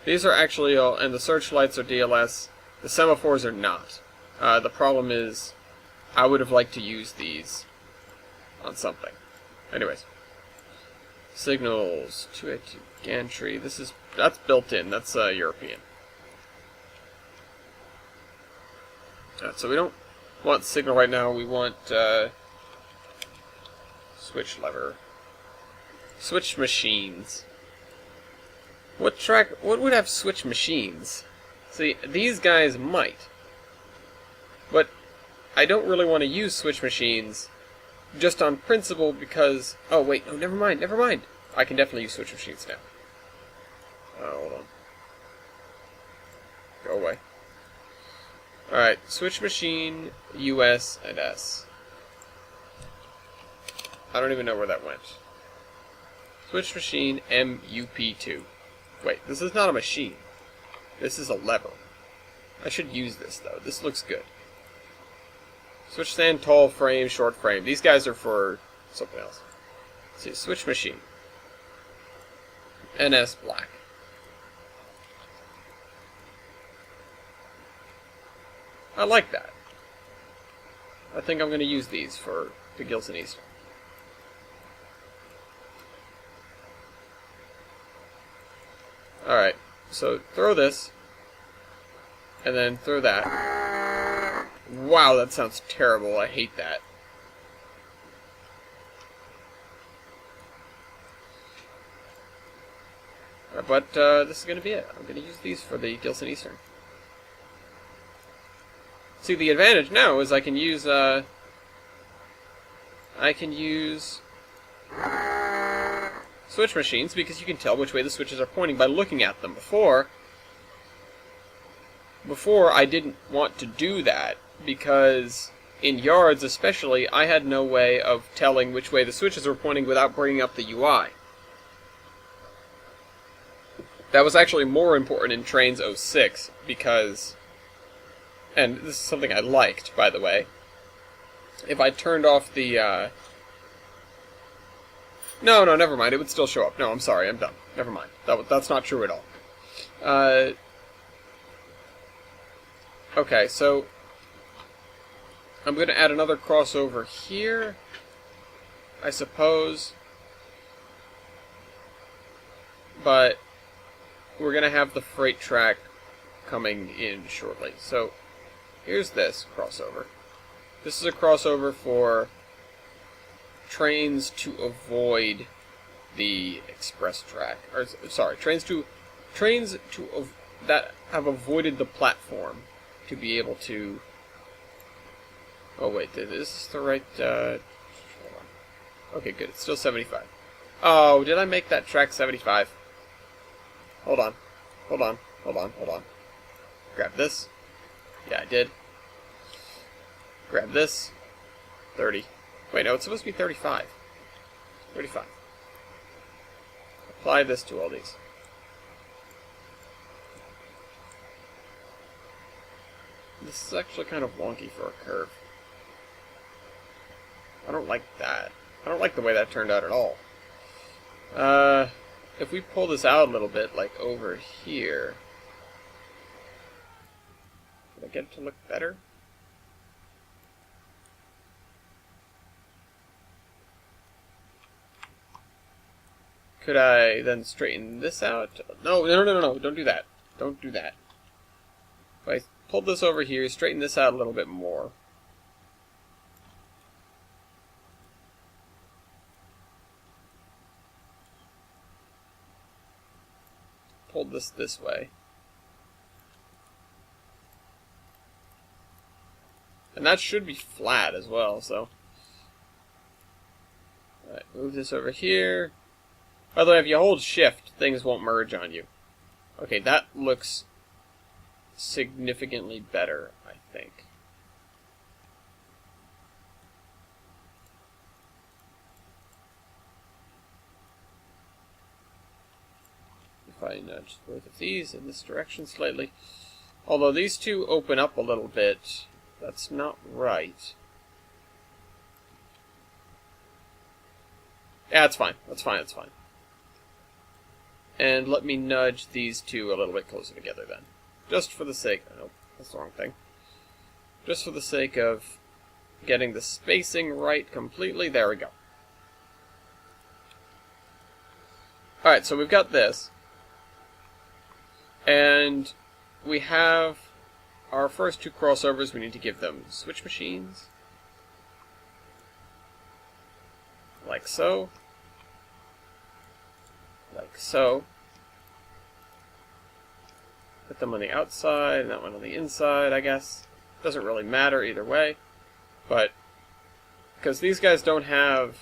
These are actually all, and the searchlights are DLS. The semaphores are not. The problem is, I would have liked to use these on something. Anyways. Signals, 282 gantry. That's built in. That's European. So we don't want signal right now. We want switch lever. Switch machines. What would have switch machines? See, these guys might. But I don't really want to use switch machines just on principle because... Oh, wait. No, never mind. I can definitely use switch machines now. Hold on. Go away. Alright, switch machine, US, and S. I don't even know where that went. Switch machine, MUP2. Wait, this is not a machine. This is a lever. I should use this, though. This looks good. Switch stand, tall frame, short frame. These guys are for something else. Let's see, switch machine. NS black. I like that. I think I'm going to use these for the Gilson Eastern. Alright, so throw this, and then throw that. Wow, that sounds terrible. I hate that. But this is going to be it. I'm going to use these for the Gilson Eastern. See, the advantage now is I can use switch machines because you can tell which way the switches are pointing by looking at them. Before I didn't want to do that because in yards especially I had no way of telling which way the switches were pointing without bringing up the UI. That was actually more important in Trains 06 because... And this is something I liked, by the way. If I turned off the, No, never mind. It would still show up. No, I'm sorry. I'm done. Never mind. That's not true at all. Okay, so... I'm going to add another crossover here, I suppose. But we're going to have the freight track coming in shortly. So here's this crossover. This is a crossover for trains to avoid the express track. Or, sorry, that have avoided the platform to be able to... Oh wait, is this the right... Hold on. Okay, good. It's still 75. Oh, did I make that track 75? Hold on. Hold on. Hold on. Hold on. Grab this. Yeah, I did. Grab this. 30. Wait, no, it's supposed to be 35. 35. Apply this to all these. This is actually kind of wonky for a curve. I don't like that. I don't like the way that turned out at all. If we pull this out a little bit, like over here... Did I get it to look better? Could I then straighten this out? No, don't do that. Don't do that. If I pull this over here, straighten this out a little bit more. Pull this way. And that should be flat as well, so... Alright, move this over here. By the way, if you hold shift, things won't merge on you. Okay, that looks significantly better, I think. If I nudge both of these in this direction slightly. Although these two open up a little bit, that's not right. Yeah, that's fine. That's fine. That's fine. And let me nudge these two a little bit closer together then. Just for the sake... Nope, that's the wrong thing. Just for the sake of getting the spacing right completely. There we go. Alright, so we've got this. And we have our first two crossovers. We need to give them switch machines. Like so. Like so. Put them on the outside, and that one on the inside, I guess. Doesn't really matter either way. But, because these guys don't have,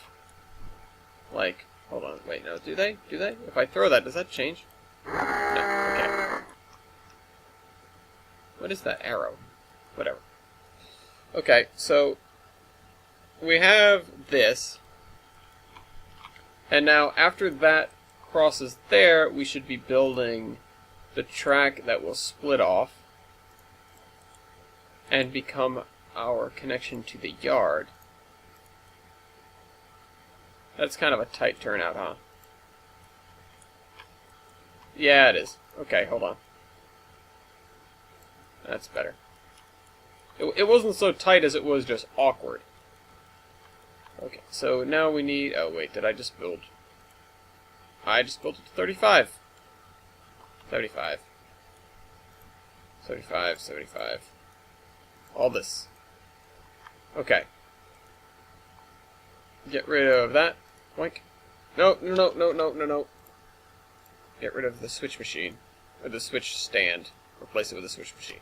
like, hold on, wait, no, do they? Do they? If I throw that, does that change? No, okay. What is that arrow? Whatever. Okay, so, we have this. And now, after that crosses there, we should be building the track that will split off and become our connection to the yard. That's kind of a tight turnout, huh? Yeah, it is. Okay, hold on. That's better. It wasn't so tight as it was just awkward. Okay, so now we need... Oh, wait, did I just build... I just built it to 35. 75. 75, 75. All this. Okay. Get rid of that. Boink. No. Get rid of the switch machine. Or the switch stand. Replace it with a switch machine.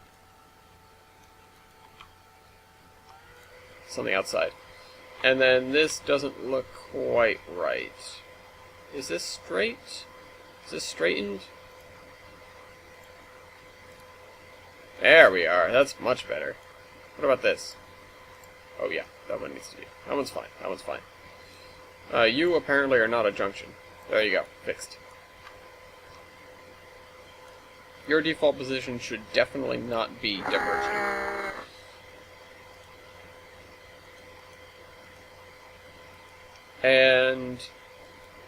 It's on the outside. And then this doesn't look quite right. Is this straight? Is this straightened? There we are. That's much better. What about this? Oh yeah, that one needs to be. That one's fine. That one's fine. You apparently are not a junction. There you go. Fixed. Your default position should definitely not be diverging. And...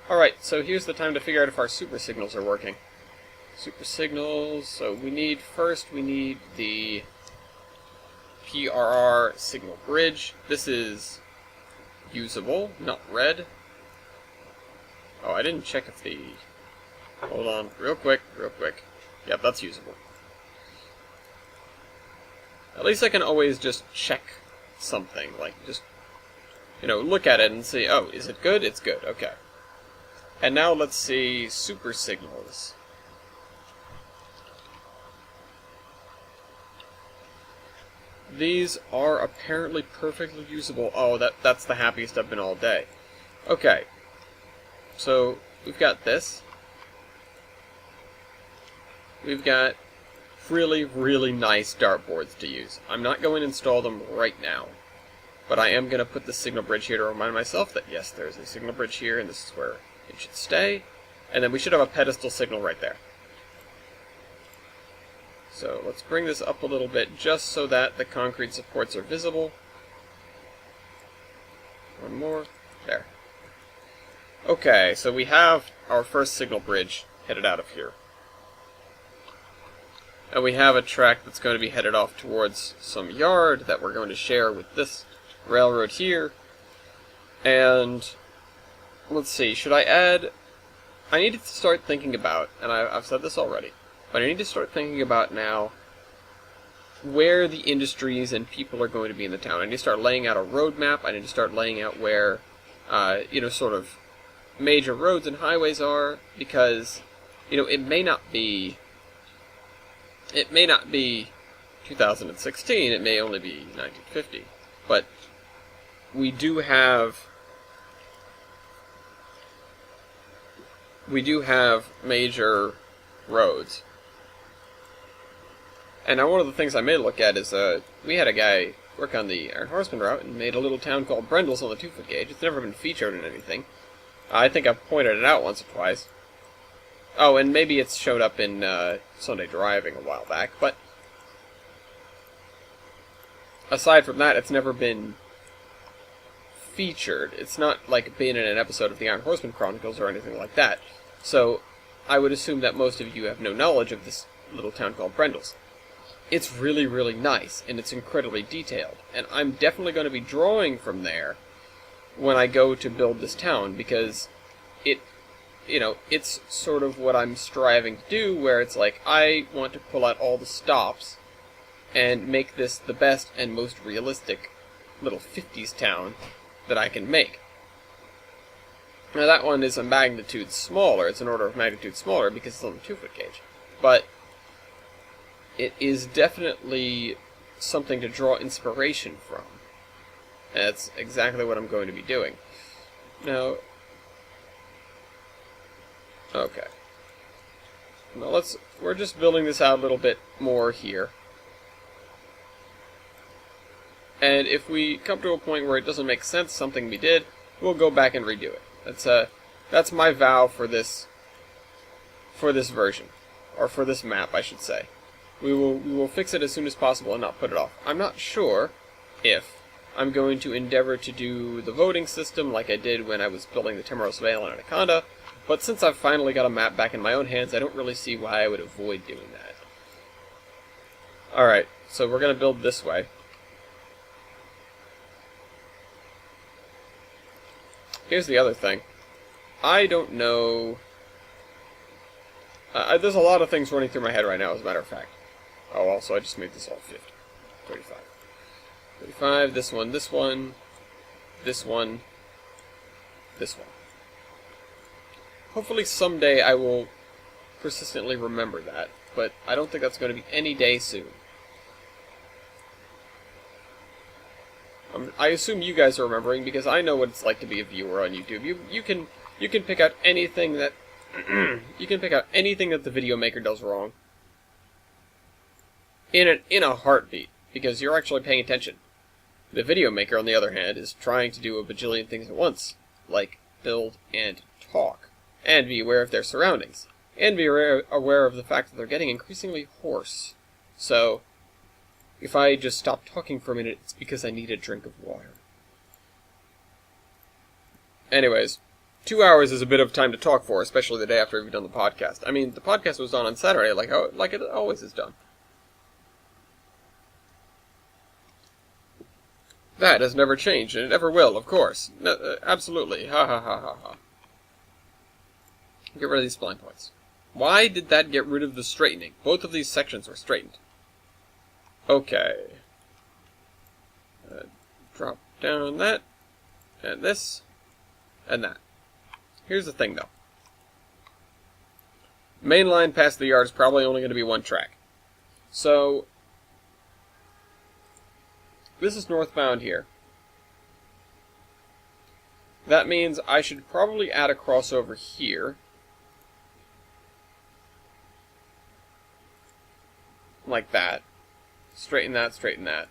Alright, so here's the time to figure out if our super signals are working. Super signals, so we need the PRR signal bridge. This is usable, not red. Oh, I didn't check if the... Hold on, real quick. Yep, that's usable. At least I can always just check something, like just, look at it and see, oh, is it good? It's good, okay. And now let's see super signals. These are apparently perfectly usable. Oh, that's the happiest I've been all day. Okay. So, we've got this. We've got really, really nice dartboards to use. I'm not going to install them right now. But I am going to put the signal bridge here to remind myself that, yes, there's a signal bridge here, and this is where it should stay. And then we should have a pedestal signal right there. So let's bring this up a little bit just so that the concrete supports are visible. One more. There. Okay, so we have our first signal bridge headed out of here. And we have a track that's going to be headed off towards some yard that we're going to share with this railroad here. And let's see, should I add... I need to start thinking about, and I've said this already, but I need to start thinking about now where the industries and people are going to be in the town. I need to start laying out a roadmap. I need to start laying out where, sort of major roads and highways are, because, it may not be 2016, it may only be 1950, but we do have major roads. And now one of the things I may look at is, we had a guy work on the Iron Horseman route and made a little town called Brendels on the 2-foot gauge. It's never been featured in anything. I think I've pointed it out once or twice. Oh, and maybe it's showed up in Sunday Driving a while back, but aside from that, it's never been featured. It's not like being in an episode of the Iron Horseman Chronicles or anything like that. So I would assume that most of you have no knowledge of this little town called Brendels. It's really, really nice, and it's incredibly detailed. And I'm definitely going to be drawing from there when I go to build this town, because it's sort of what I'm striving to do, where it's like, I want to pull out all the stops and make this the best and most realistic little 50s town that I can make. Now that one is a magnitude smaller, it's an order of magnitude smaller because it's on the 2-foot gauge. But it is definitely something to draw inspiration from. And that's exactly what I'm going to be doing. Now, okay. Now we're just building this out a little bit more here. And if we come to a point where it doesn't make sense, something we did, we'll go back and redo it. That's my vow for this version, or for this map, I should say. We will fix it as soon as possible and not put it off. I'm not sure if I'm going to endeavor to do the voting system like I did when I was building the Timorous Vale and Anaconda, but since I've finally got a map back in my own hands, I don't really see why I would avoid doing that. Alright, so we're going to build this way. Here's the other thing. I don't know... there's a lot of things running through my head right now, as a matter of fact. Oh, also, I just made this all 50. 35. 35, this one, this one, this one, this one. Hopefully someday I will persistently remember that, but I don't think that's going to be any day soon. I assume you guys are remembering, because I know what it's like to be a viewer on YouTube. You can pick out anything that you can pick out anything that the video maker does wrong in a heartbeat, because you're actually paying attention. The video maker, on the other hand, is trying to do a bajillion things at once, like build and talk, and be aware of their surroundings, and be aware of the fact that they're getting increasingly hoarse. So, if I just stop talking for a minute, it's because I need a drink of water. Anyways, 2 hours is a bit of time to talk for, especially the day after we've done the podcast. I mean, the podcast was done on Saturday, like it always is done. That has never changed, and it never will, of course. No, absolutely. Ha ha ha ha ha. Get rid of these spline points. Why did that get rid of the straightening? Both of these sections were straightened. Okay. Drop down that, and this, and that. Here's the thing, though. Main line past the yard is probably only going to be one track. So, this is northbound here. That means I should probably add a crossover here. Like that. Straighten that, straighten that.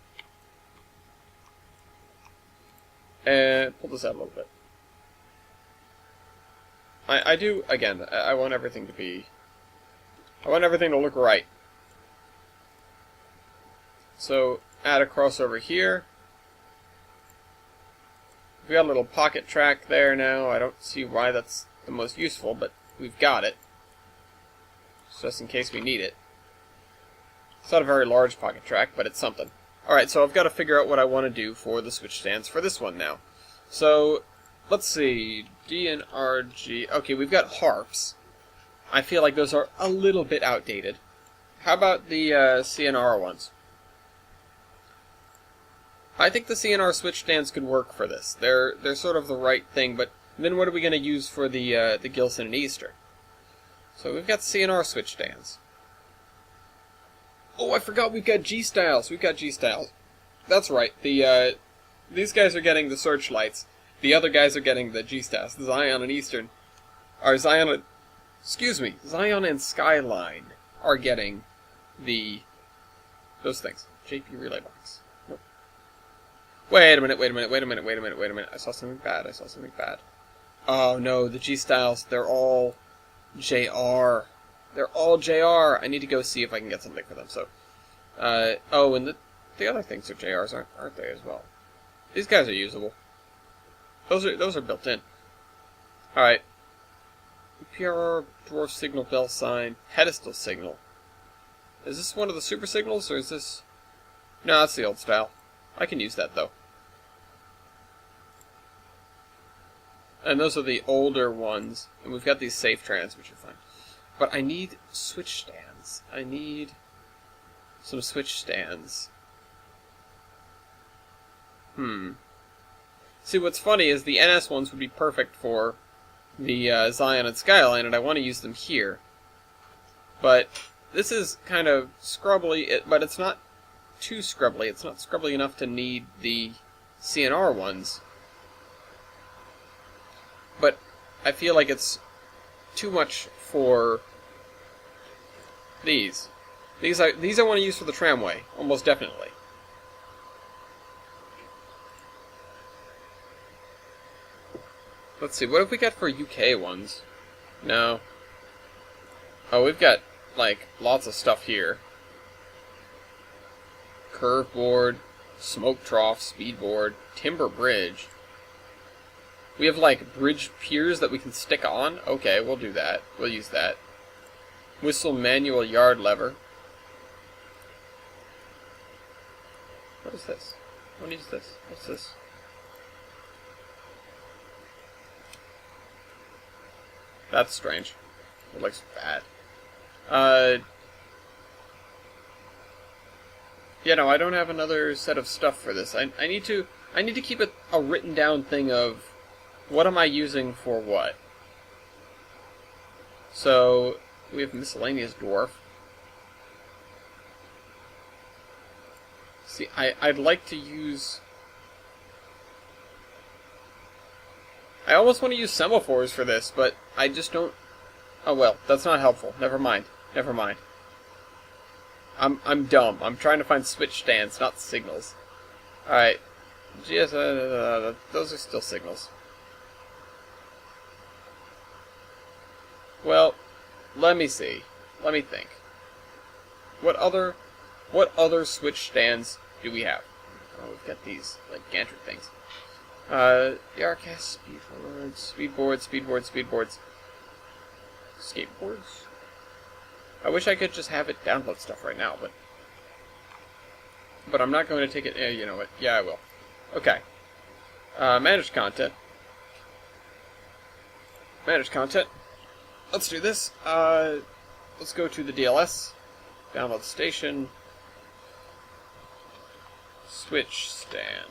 And pull this out a little bit. I do, again, I want everything to be... I want everything to look right. So, add a crossover here. We got a little pocket track there now. I don't see why that's the most useful, but we've got it. Just in case we need it. It's not a very large pocket track, but it's something. Alright, so I've got to figure out what I want to do for the switch stands for this one now. So, let's see. D and RG. Okay, we've got harps. I feel like those are a little bit outdated. How about the CNR ones? I think the CNR switch stands could work for this. They're sort of the right thing, but then what are we going to use for the Gilson and Easter? So we've got CNR switch stands. Oh, I forgot we've got G-Styles. We've got G-Styles. That's right. These guys are getting the searchlights. The other guys are getting the G-Styles. The Zion and Eastern. Or Zion and Skyline are getting those things. JP Relay Box. Nope. Wait a minute. I saw something bad. Oh no, the G-Styles, they're all JR. They're all JR. I need to go see if I can get something for them. So, oh, and the other things are JRs, aren't they, as well? These guys are usable. Those are built in. Alright. PRR, dwarf signal, bell sign, pedestal signal. Is this one of the super signals, or is this... No, that's the old style. I can use that, though. And those are the older ones. And we've got these safe trans, which are fine. But I need switch stands. I need some switch stands. See, what's funny is the NS ones would be perfect for the Zion and Skyline, and I want to use them here. But this is kind of scrubbly, but it's not too scrubbly. It's not scrubbly enough to need the CNR ones. But I feel like it's too much for these. These I want to use for the tramway, almost definitely. Let's see, what have we got for UK ones? No. Oh, we've got, like, lots of stuff here. Curve board, smoke trough, speed board, timber bridge. We have, like, bridge piers that we can stick on? Okay, we'll do that. We'll use that. Whistle manual yard lever. What is this? What is this? What's this? That's strange. It looks bad. Yeah, no, I don't have another set of stuff for this. I need to keep a written down thing of what am I using for what. So we have miscellaneous dwarf. See, I'd like to use... I almost want to use semaphores for this, but I just don't... Oh well, that's not helpful. Never mind. I'm dumb. I'm trying to find switch stands, not signals. Alright. Yes, those are still signals. Well, let me see. Let me think. What other switch stands do we have? Oh, we've got these, like, gantry things. The RCAS, speedboards. Skateboards? I wish I could just have it download stuff right now, but I'm not going to take it, you know what, yeah I will. Okay. Manage content. Let's do this. Let's go to the DLS. Download station. switch stand.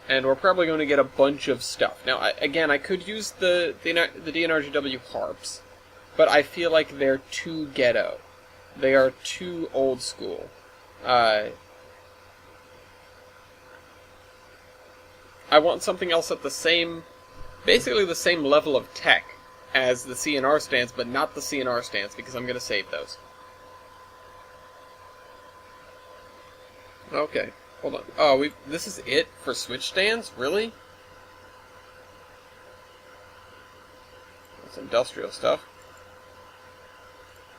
And we're probably going to get a bunch of stuff. Now, again, I could use the DNRGW harps, but I feel like they're too ghetto. They are too old school. I want something else at the same, basically the same level of tech as the CNR stands, but not the CNR stands, because I'm going to save those. Okay, hold on. Oh, this is it for switch stands? Really? That's industrial stuff.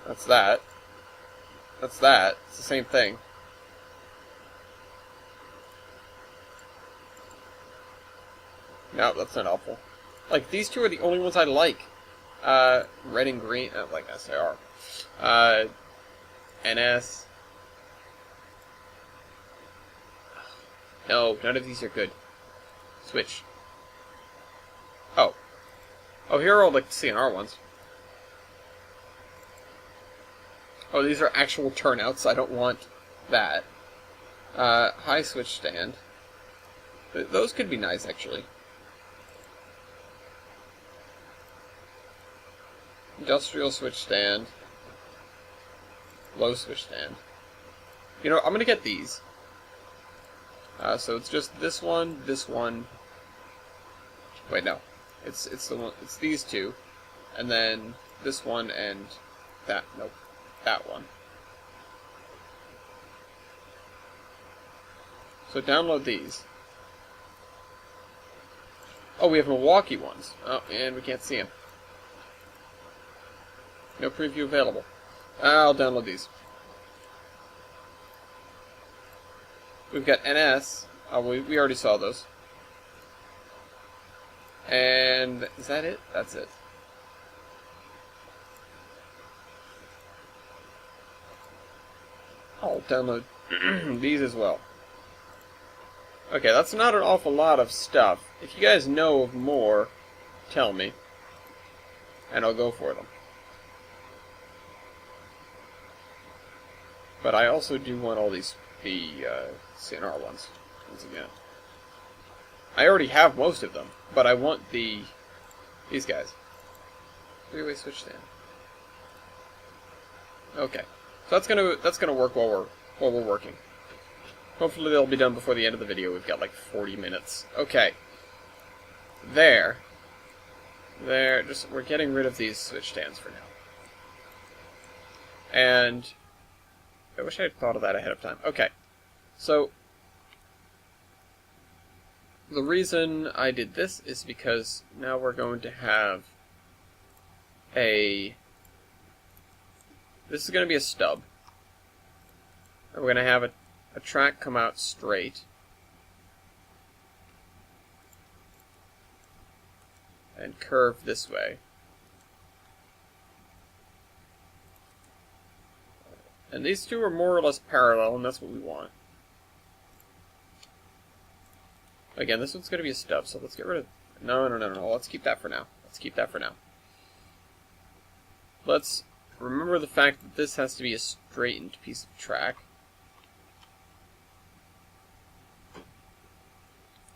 That's that. That's that. It's the same thing. No, that's not helpful. Like, these two are the only ones I like. Red and green. Like SAR. NS. No, none of these are good. Switch. Oh. Oh, here are all the CNR ones. Oh, these are actual turnouts. I don't want that. High switch stand. Those could be nice, actually. Industrial switch stand. Low switch stand. You know, I'm gonna get these. So it's just this one. Wait, no. It's the one. It's these two, and then this one and that. Nope, that one. So download these. Oh, we have Milwaukee ones. Oh, and we can't see them. No preview available. I'll download these. We've got NS. Oh, we already saw those. And is that it? That's it. I'll download these as well. Okay, that's not an awful lot of stuff. If you guys know of more, tell me. And I'll go for them. But I also do want all these, the CNR ones, once again. I already have most of them, but I want these guys. Three-way switch stand. Okay, so that's gonna work while we're working. Hopefully they'll be done before the end of the video. We've got like 40 minutes. Okay. There. We're getting rid of these switch stands for now. And I wish I had thought of that ahead of time. Okay. So the reason I did this is because now we're going to have this is going to be a stub. And we're going to have a track come out straight. And curve this way. And these two are more or less parallel, and that's what we want. Again, this one's going to be a stub, so let's get rid of... No. Let's keep that for now. Let's remember the fact that this has to be a straightened piece of track.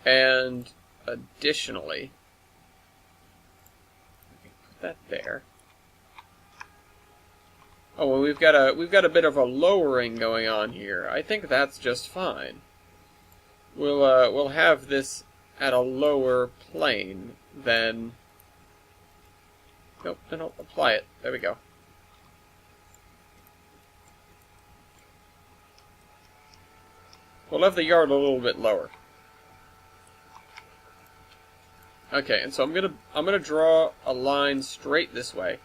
And additionally, put that there. Oh, well, we've got a bit of a lowering going on here. I think that's just fine. We'll have this at a lower plane than. Nope, no, apply it. There we go. We'll have the yard a little bit lower. Okay, and so I'm gonna draw a line straight this way.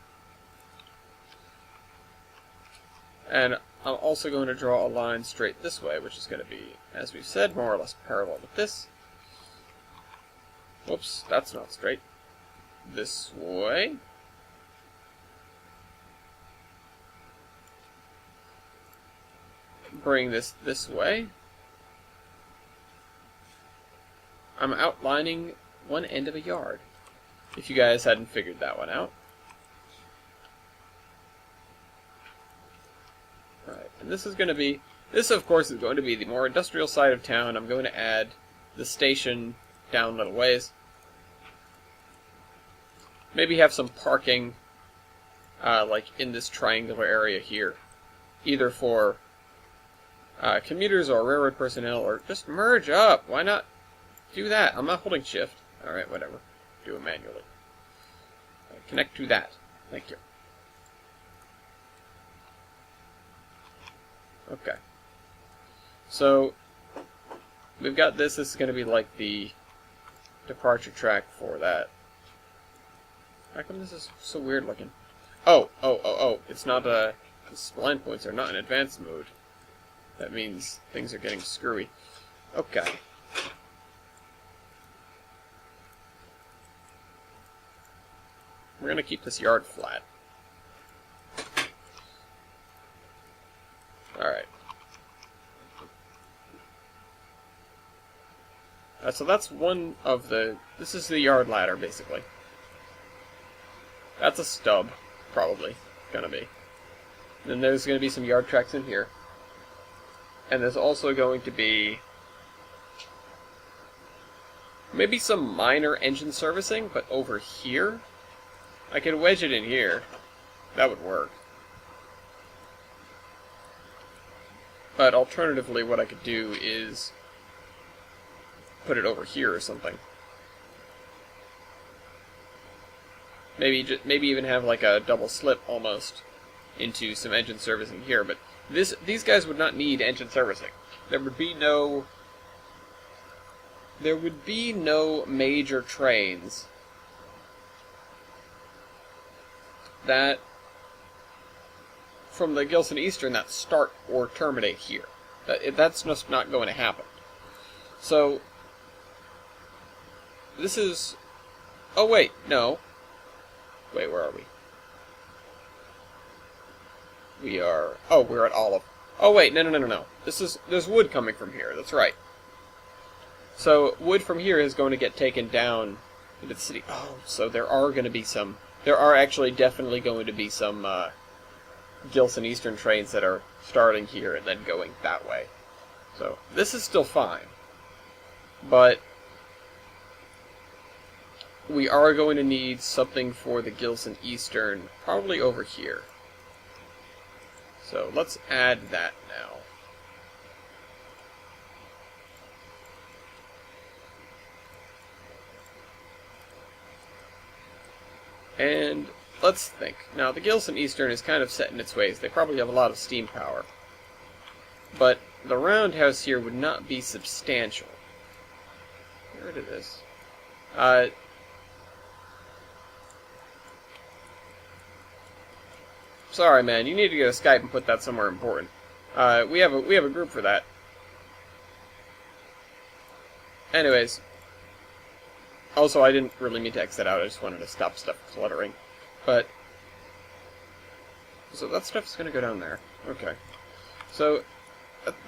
And I'm also going to draw a line straight this way, which is going to be, as we've said, more or less parallel with this. Whoops, that's not straight. This way. Bring this way. I'm outlining one end of a yard, if you guys hadn't figured that one out. Alright, and this is going to be This, of course, is going to be the more industrial side of town. I'm going to add the station down a little ways. Maybe have some parking, like in this triangular area here. Either for commuters or railroad personnel, or just merge up. Why not do that? I'm not holding shift. Alright, whatever. Do it manually. Connect to that. Thank you. Okay. So, we've got this. This is going to be like the departure track for that. How come this is so weird looking? Oh. It's not the spline points are not in advanced mode. That means things are getting screwy. Okay. We're going to keep this yard flat. Alright. So that's one of the... This is the yard ladder, basically. That's a stub, probably. Gonna be. Then there's going to be some yard tracks in here. And there's also going to be... maybe some minor engine servicing, but over here? I could wedge it in here. That would work. But alternatively, what I could do is put it over here or something. Maybe even have like a double slip almost into some engine servicing here. But these guys would not need engine servicing. There would be no major trains that from the Gilson Eastern that start or terminate here. That's just not going to happen. So this is... oh wait, no. Wait, where are we? We are... oh, we're at Olive. Oh wait, no. There's wood coming from here, that's right. So wood from here is going to get taken down into the city. Oh, so there are going to be some... there are actually definitely going to be some Gilson Eastern trains that are starting here and then going that way. So this is still fine. But we are going to need something for the Gilson Eastern, probably over here. So let's add that now. And let's think. Now, the Gilson Eastern is kind of set in its ways. They probably have a lot of steam power. But the roundhouse here would not be substantial. Get rid of this. Sorry, man. You need to get a Skype and put that somewhere important. We have a group for that. Anyways. Also, I didn't really mean to X that out. I just wanted to stop stuff cluttering. But so that stuff's going to go down there. Okay. So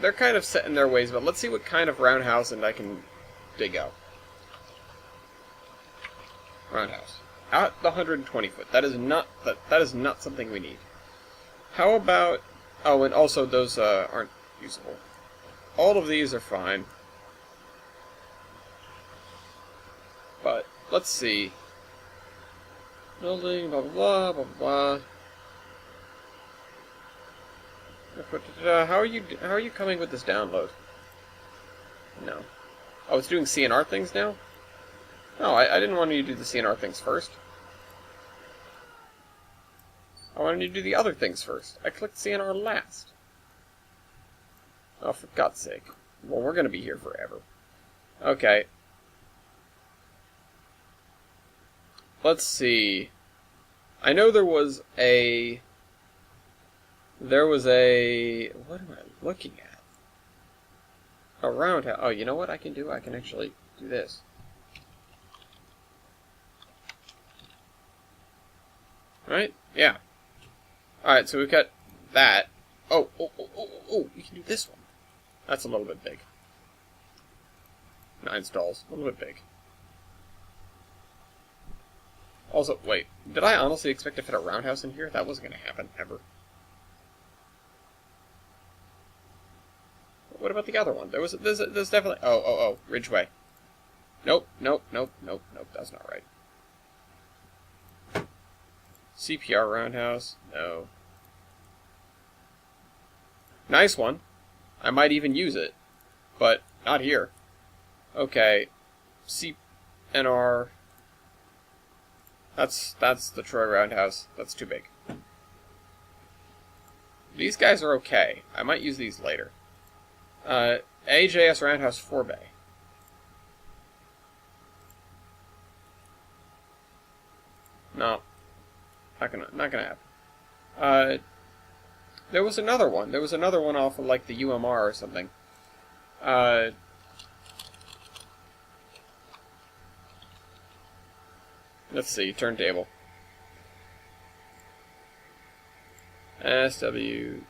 they're kind of set in their ways, but let's see what kind of roundhouse and I can dig out. Roundhouse. Out the 120 foot. That is not something we need. How about... oh, and also those aren't usable. All of these are fine. But let's see. Building, blah blah blah blah blah. How are you coming with this download? No. Oh, it's doing CNR things now? No, I didn't want you to do the CNR things first. I wanted you to do the other things first. I clicked CNR last. Oh, for God's sake. Well, we're going to be here forever. Okay. Let's see. I know there was a... what am I looking at? A roundhouse. Oh, you know what I can do? I can actually do this. Right? Yeah. Alright, so we've got that. Oh, we can do this one. That's a little bit big. 9 stalls. A little bit big. Also, wait, did I honestly expect to fit a roundhouse in here? That wasn't going to happen, ever. what about the other one? There's definitely... Oh, Ridgeway. Nope, that's not right. CPR Roundhouse, no. Nice one. I might even use it, but not here. Okay, CNR. That's the Troy Roundhouse. That's too big. These guys are okay. I might use these later. AJS Roundhouse 4-bay. No. Not gonna happen. There was another one. There was another one off of, like, the UMR or something. Let's see. Turntable. SW.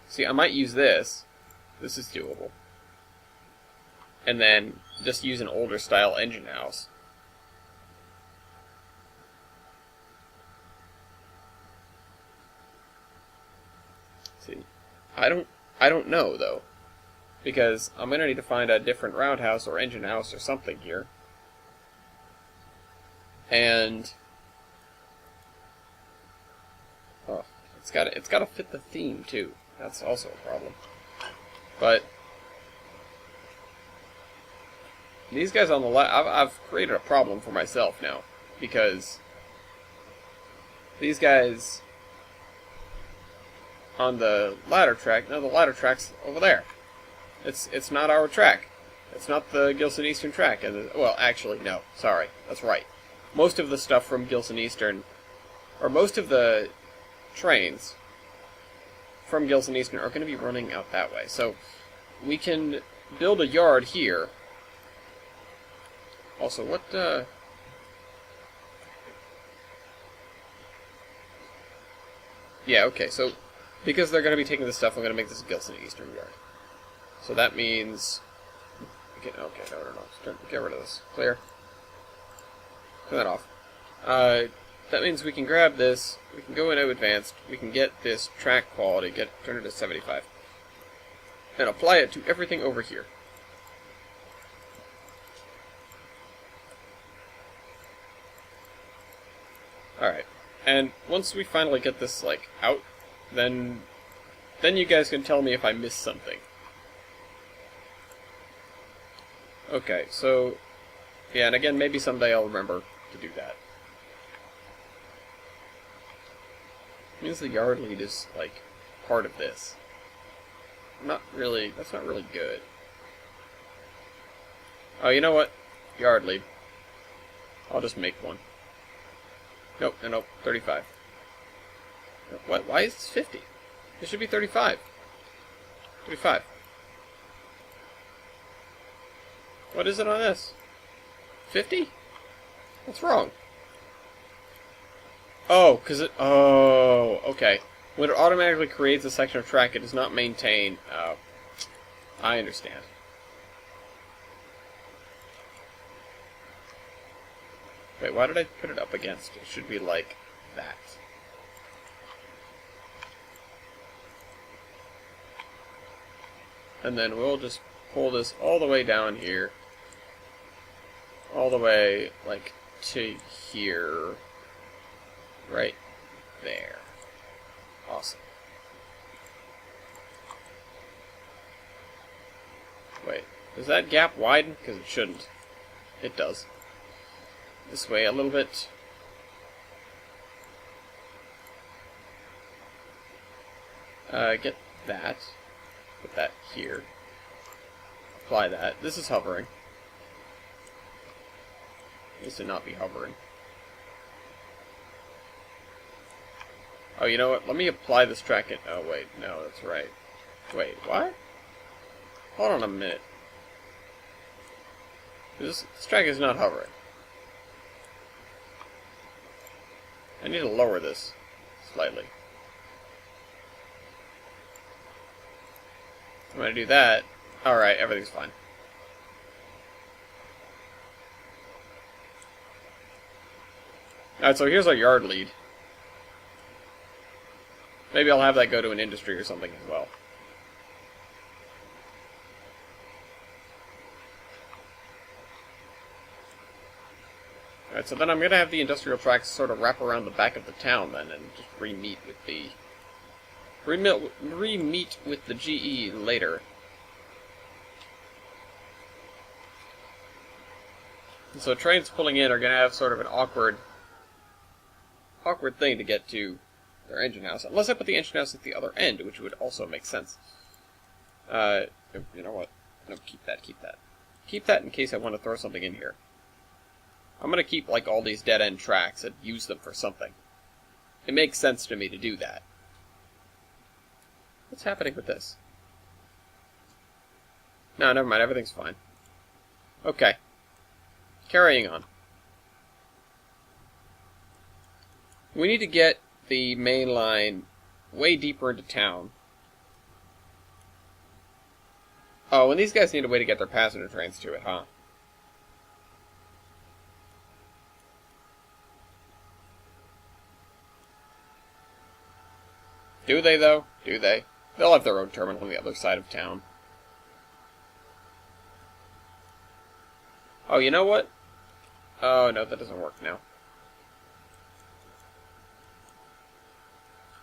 See, I might use this. This is doable. And then just use an older style engine house. See, I don't know though, because I'm gonna need to find a different roundhouse or engine house or something here. And oh, it's gotta fit the theme too. That's also a problem. But these guys on the left, I've created a problem for myself now, because these guys on the ladder track, no, the ladder track's over there. It's not our track. It's not the Gilson Eastern track. And well, actually, no, sorry, that's right. Most of the stuff from Gilson Eastern, or most of the trains from Gilson Eastern are going to be running out that way. So we can build a yard here. Also, what, yeah, okay, so because they're going to be taking this stuff, I'm going to make this a Gilson Eastern yard. So that means we can, okay, no. Get rid of this. Clear. Turn that off. That means we can grab this, we can go into advanced, we can get this track quality, turn it to 75, and apply it to everything over here. Alright, and once we finally get this, like, out, then you guys can tell me if I missed something. Okay, so, yeah, and again, maybe someday I'll remember to do that. Means the yard lead is, like, part of this. Not really, that's not really good. Oh, you know what? Yard lead. I'll just make one. Nope, 35. What? Why is this 50? It should be 35. 35. What is it on this? 50? What's wrong? Oh, okay. When it automatically creates a section of track, it does not maintain. Oh, I understand. Wait, why did I put it up against? It should be like that. And then we'll just pull this all the way down here. All the way, like, to here. Right there. Awesome. Wait, does that gap widen? Because it shouldn't. It does. This way a little bit. Get that. Put that here. Apply that. This is hovering. It needs to not be hovering. Oh, you know what? Let me apply this track in. Oh, wait. No, that's right. Wait, what? Hold on a minute. This track is not hovering. I need to lower this slightly. I'm going to do that. Alright, everything's fine. Alright, so here's our yard lead. Maybe I'll have that go to an industry or something as well. Alright, so then I'm going to have the industrial tracks sort of wrap around the back of the town then, and just re-meet with the... Re-meet with the GE later. And so trains pulling in are going to have sort of an awkward thing to get to their engine house. Unless I put the engine house at the other end, which would also make sense. You know what? No, keep that. Keep that in case I want to throw something in here. I'm going to keep, like, all these dead-end tracks and use them for something. It makes sense to me to do that. What's happening with this? No, never mind. Everything's fine. Okay. Carrying on. We need to get the main line way deeper into town. Oh, and these guys need a way to get their passenger trains to it, huh? Do they, though? Do they? They'll have their own terminal on the other side of town. Oh, you know what? Oh, no, that doesn't work now.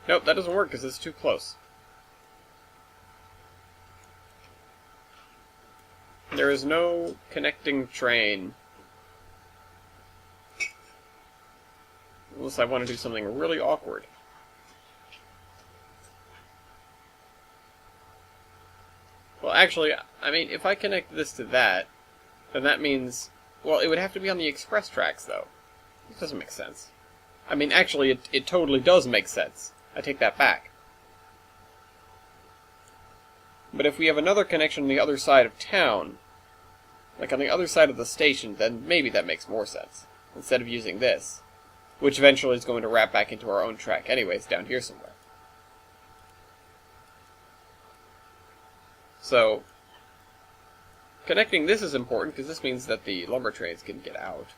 Nope, that doesn't work because it's too close. There is no connecting train. Unless I want to do something really awkward. Well, actually, I mean, if I connect this to that, then that means... Well, it would have to be on the express tracks, though. This doesn't make sense. I mean, actually, it totally does make sense. I take that back. But if we have another connection on the other side of town, like on the other side of the station, then maybe that makes more sense, instead of using this, which eventually is going to wrap back into our own track anyways, down here somewhere. So, connecting this is important, because this means that the lumber trains can get out.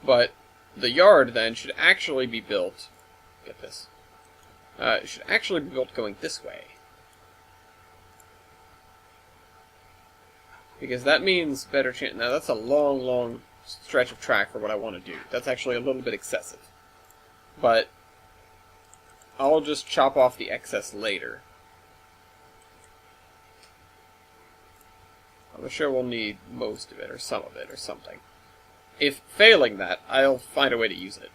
But the yard, then, should actually be built... Get this. It should actually be built going this way. Because that means better chance... Now, that's a long, long stretch of track for what I want to do. That's actually a little bit excessive. But I'll just chop off the excess later. I'm sure we'll need most of it, or some of it, or something. If failing that, I'll find a way to use it.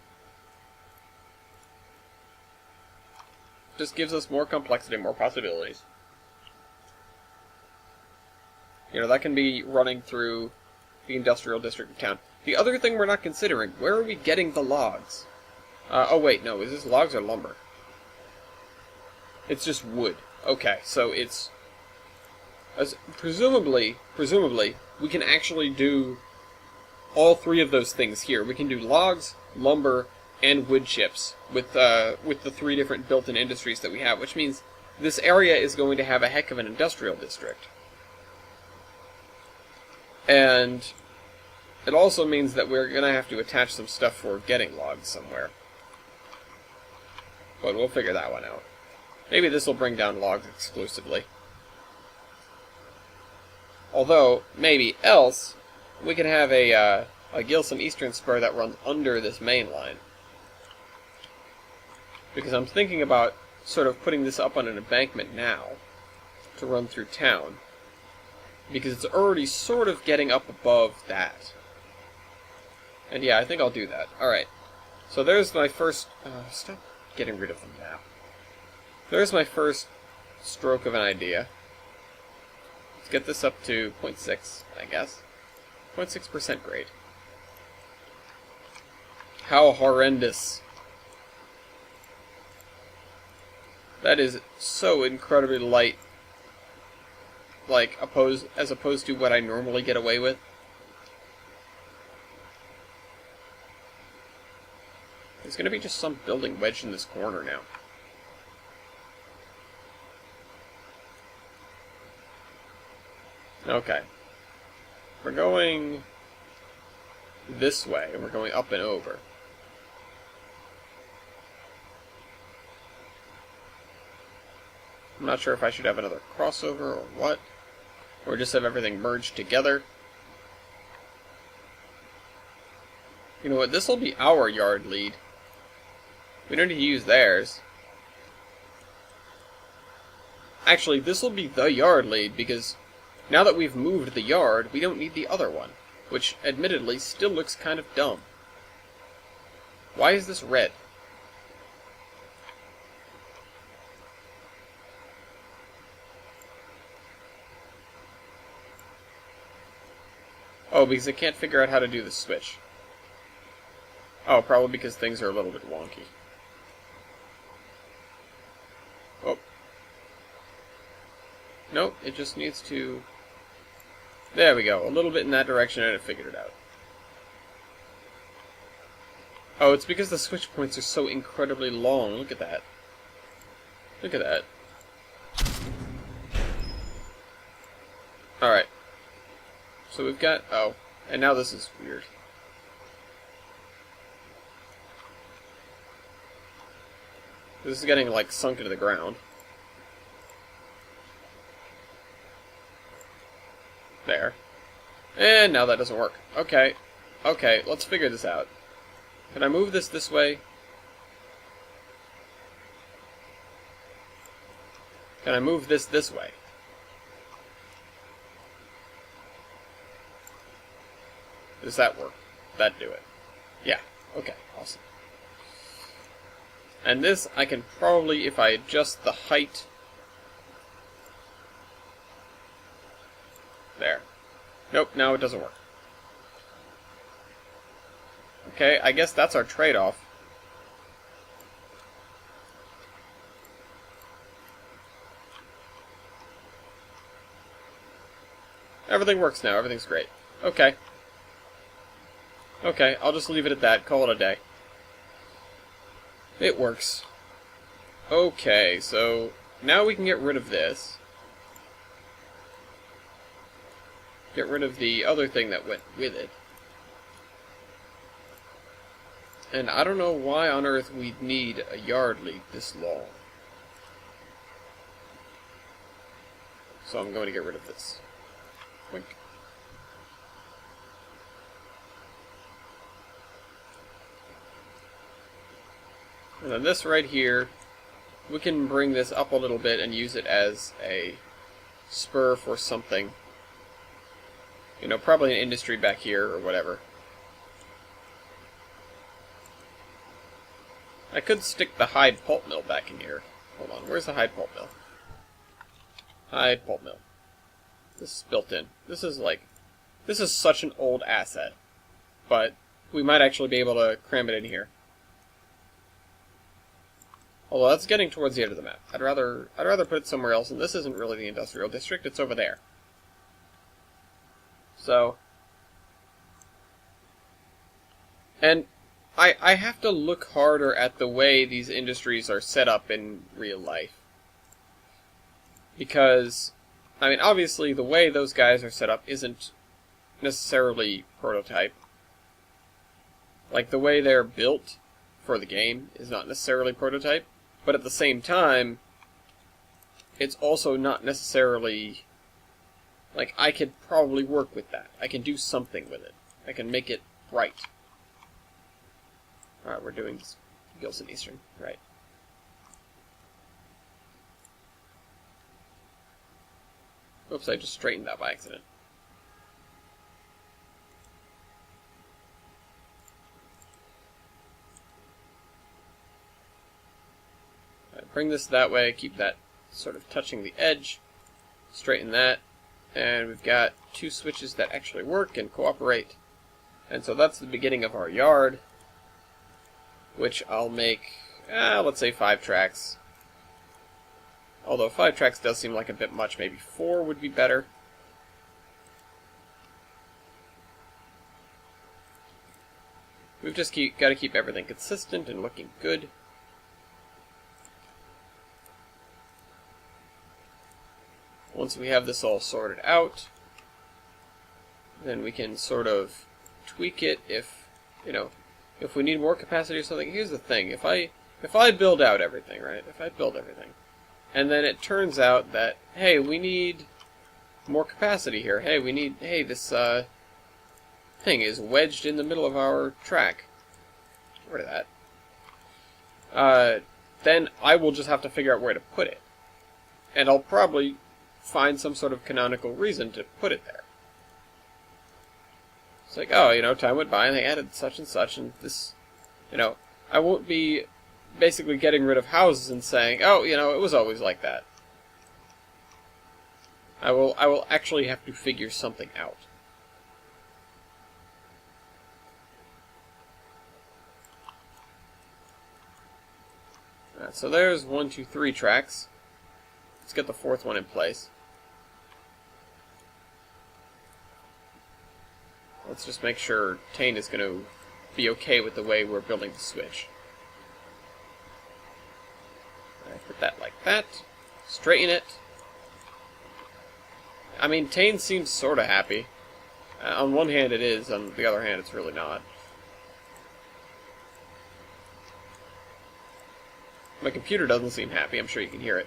Just gives us more complexity, more possibilities. You know, that can be running through the industrial district of town. The other thing we're not considering, where are we getting the logs? Oh wait, no, is this logs or lumber? It's just wood. Okay, so it's... presumably, we can actually do all three of those things here. We can do logs, lumber, and wood chips with the three different built-in industries that we have, which means this area is going to have a heck of an industrial district. And it also means that we're going to have to attach some stuff for getting logs somewhere. But we'll figure that one out. Maybe this will bring down logs exclusively. Although, maybe else, we can have a Gilson Eastern Spur that runs under this main line. Because I'm thinking about sort of putting this up on an embankment now to run through town. Because it's already sort of getting up above that. And yeah, I think I'll do that. Alright. So there's my first... stop getting rid of the map. There's my first stroke of an idea. Let's get this up to 0.6, I guess. 0.6% grade. How horrendous. That is so incredibly light. Like, as opposed to what I normally get away with. There's gonna be just some building wedged in this corner now. Okay. We're going this way, and we're going up and over. I'm not sure if I should have another crossover or what. Or just have everything merged together. You know what, this will be our yard lead. We don't need to use theirs. Actually, this will be the yard lead, because now that we've moved the yard, we don't need the other one. Which, admittedly, still looks kind of dumb. Why is this red? Oh, because I can't figure out how to do the switch. Oh, probably because things are a little bit wonky. Oh. Nope, it just needs to... There we go, a little bit in that direction and it figured it out. Oh, it's because the switch points are so incredibly long. Look at that. Look at that. Alright. So we've got... Oh, and now this is weird. This is getting, like, sunk into the ground. There. And now that doesn't work. Okay. Okay, let's figure this out. Can I move this way? Can I move this way? Does that work? That'd do it. Yeah. Okay, awesome. And this, I can probably, if I adjust the height... There. Nope, now it doesn't work. Okay, I guess that's our trade-off. Everything works now, everything's great. Okay. Okay, I'll just leave it at that, call it a day. It works. Okay, so now we can get rid of this. Get rid of the other thing that went with it. And I don't know why on earth we'd need a yard lead this long. So I'm going to get rid of this. Wink. And then this right here, we can bring this up a little bit and use it as a spur for something. You know, probably an industry back here or whatever. I could stick the hide pulp mill back in here. Hold on, where's the hide pulp mill? Hide pulp mill. This is built in. This is such an old asset. But we might actually be able to cram it in here. Although that's getting towards the end of the map. I'd rather put it somewhere else, and this isn't really the industrial district, it's over there. So, and I have to look harder at the way these industries are set up in real life. Because, I mean, obviously the way those guys are set up isn't necessarily prototype. Like, the way they're built for the game is not necessarily prototype. But at the same time, it's also not necessarily... Like, I could probably work with that. I can do something with it. I can make it right. Alright, we're doing Gilson Eastern. Right. Oops, I just straightened that by accident. Right, bring this that way, keep that sort of touching the edge. Straighten that. And we've got two switches that actually work and cooperate. And so that's the beginning of our yard, which I'll make, let's say 5 tracks. Although 5 tracks does seem like a bit much, maybe 4 would be better. We've just got to keep everything consistent and looking good. Once we have this all sorted out, then we can sort of tweak it if, you know, if we need more capacity or something. Here's the thing, if I build out everything, right? If I build everything, And then it turns out that, hey, we need more capacity here. Hey, this thing is wedged in the middle of our track. Get rid of that. Then I will just have to figure out where to put it. And I'll probably find some sort of canonical reason to put it there. It's like, oh, time went by and they added such and such, and this, I won't be basically getting rid of houses and saying, oh, it was always like that. I will actually have to figure something out. Alright, so there's 1, 2, 3 tracks. Let's get the 4th one in place. Let's just make sure Tane is going to be okay with the way we're building the switch. Alright, put that like that. Straighten it. I mean, Tane seems sort of happy. On one hand it is, on the other hand it's really not. My computer doesn't seem happy, I'm sure you can hear it.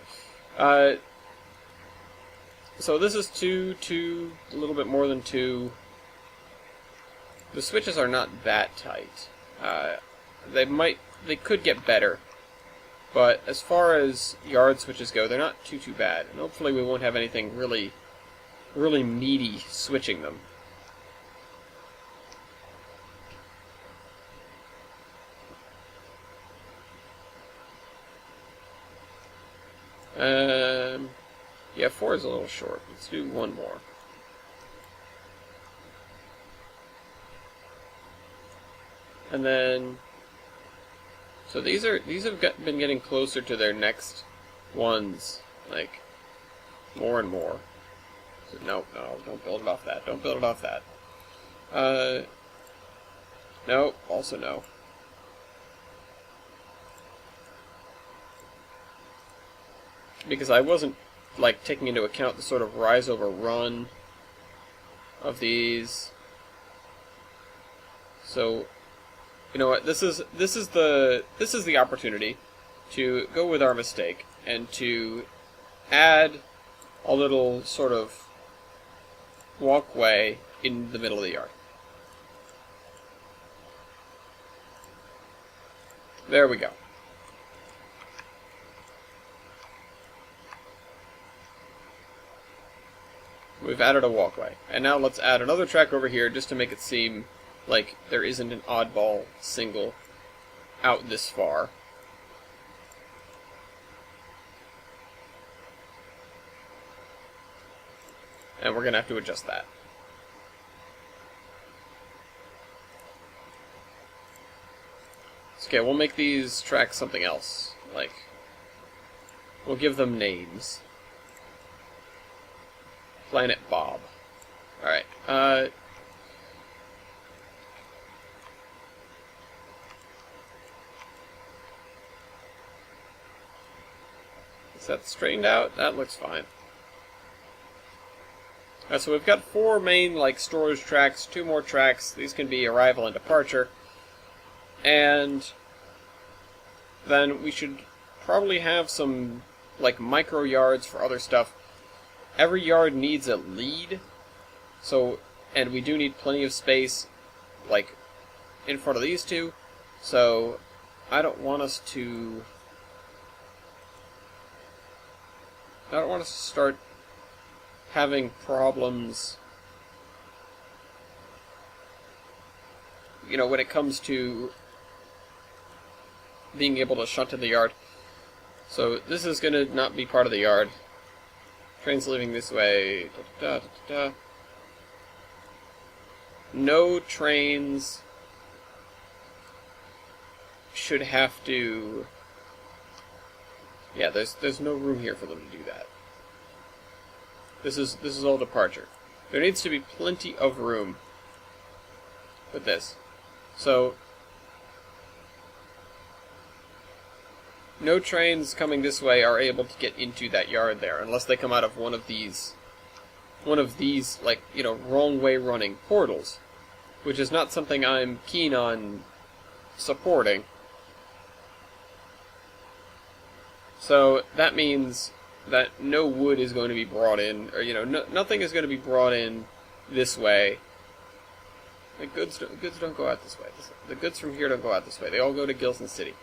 So this is 2, a little bit more than 2. The switches are not that tight. They could get better. But as far as yard switches go, they're not too bad. And hopefully we won't have anything really meaty switching them. Yeah, 4 is a little short. Let's do 1 more. And then, so these have been getting closer to their next ones, like more and more. So no, don't build it off that. Don't build it off that. No, also no. Because I wasn't like taking into account the sort of rise over run of these. So, you know what? This is the opportunity to go with our mistake and to add a little sort of walkway in the middle of the yard. There we go. We've added a walkway. And now let's add another track over here just to make it seem like there isn't an oddball single out this far. And we're going to have to adjust that. Okay, we'll make these tracks something else. Like, we'll give them names. Planet Bob. Alright, is that straightened out? That looks fine. Alright, so we've got 4 main, like, storage tracks, 2 more tracks. These can be arrival and departure. And then we should probably have some, like, micro yards for other stuff. Every yard needs a lead, so, and we do need plenty of space, like, in front of these two, so I don't want us to start having problems, you know, when it comes to being able to shunt in the yard. So this is going to not be part of the yard. Train's leaving this way. Da, da, da, da. No trains should have to... Yeah, there's no room here for them to do that. This is all departure. There needs to be plenty of room with this. So no trains coming this way are able to get into that yard there unless they come out of one of these like, you know, wrong way running portals, which is not something I'm keen on supporting. So that means that no wood is going to be brought in, or, you know, nothing is going to be brought in this way. The goods don't go out this way. The goods from here don't go out this way. They all go to Gilson City.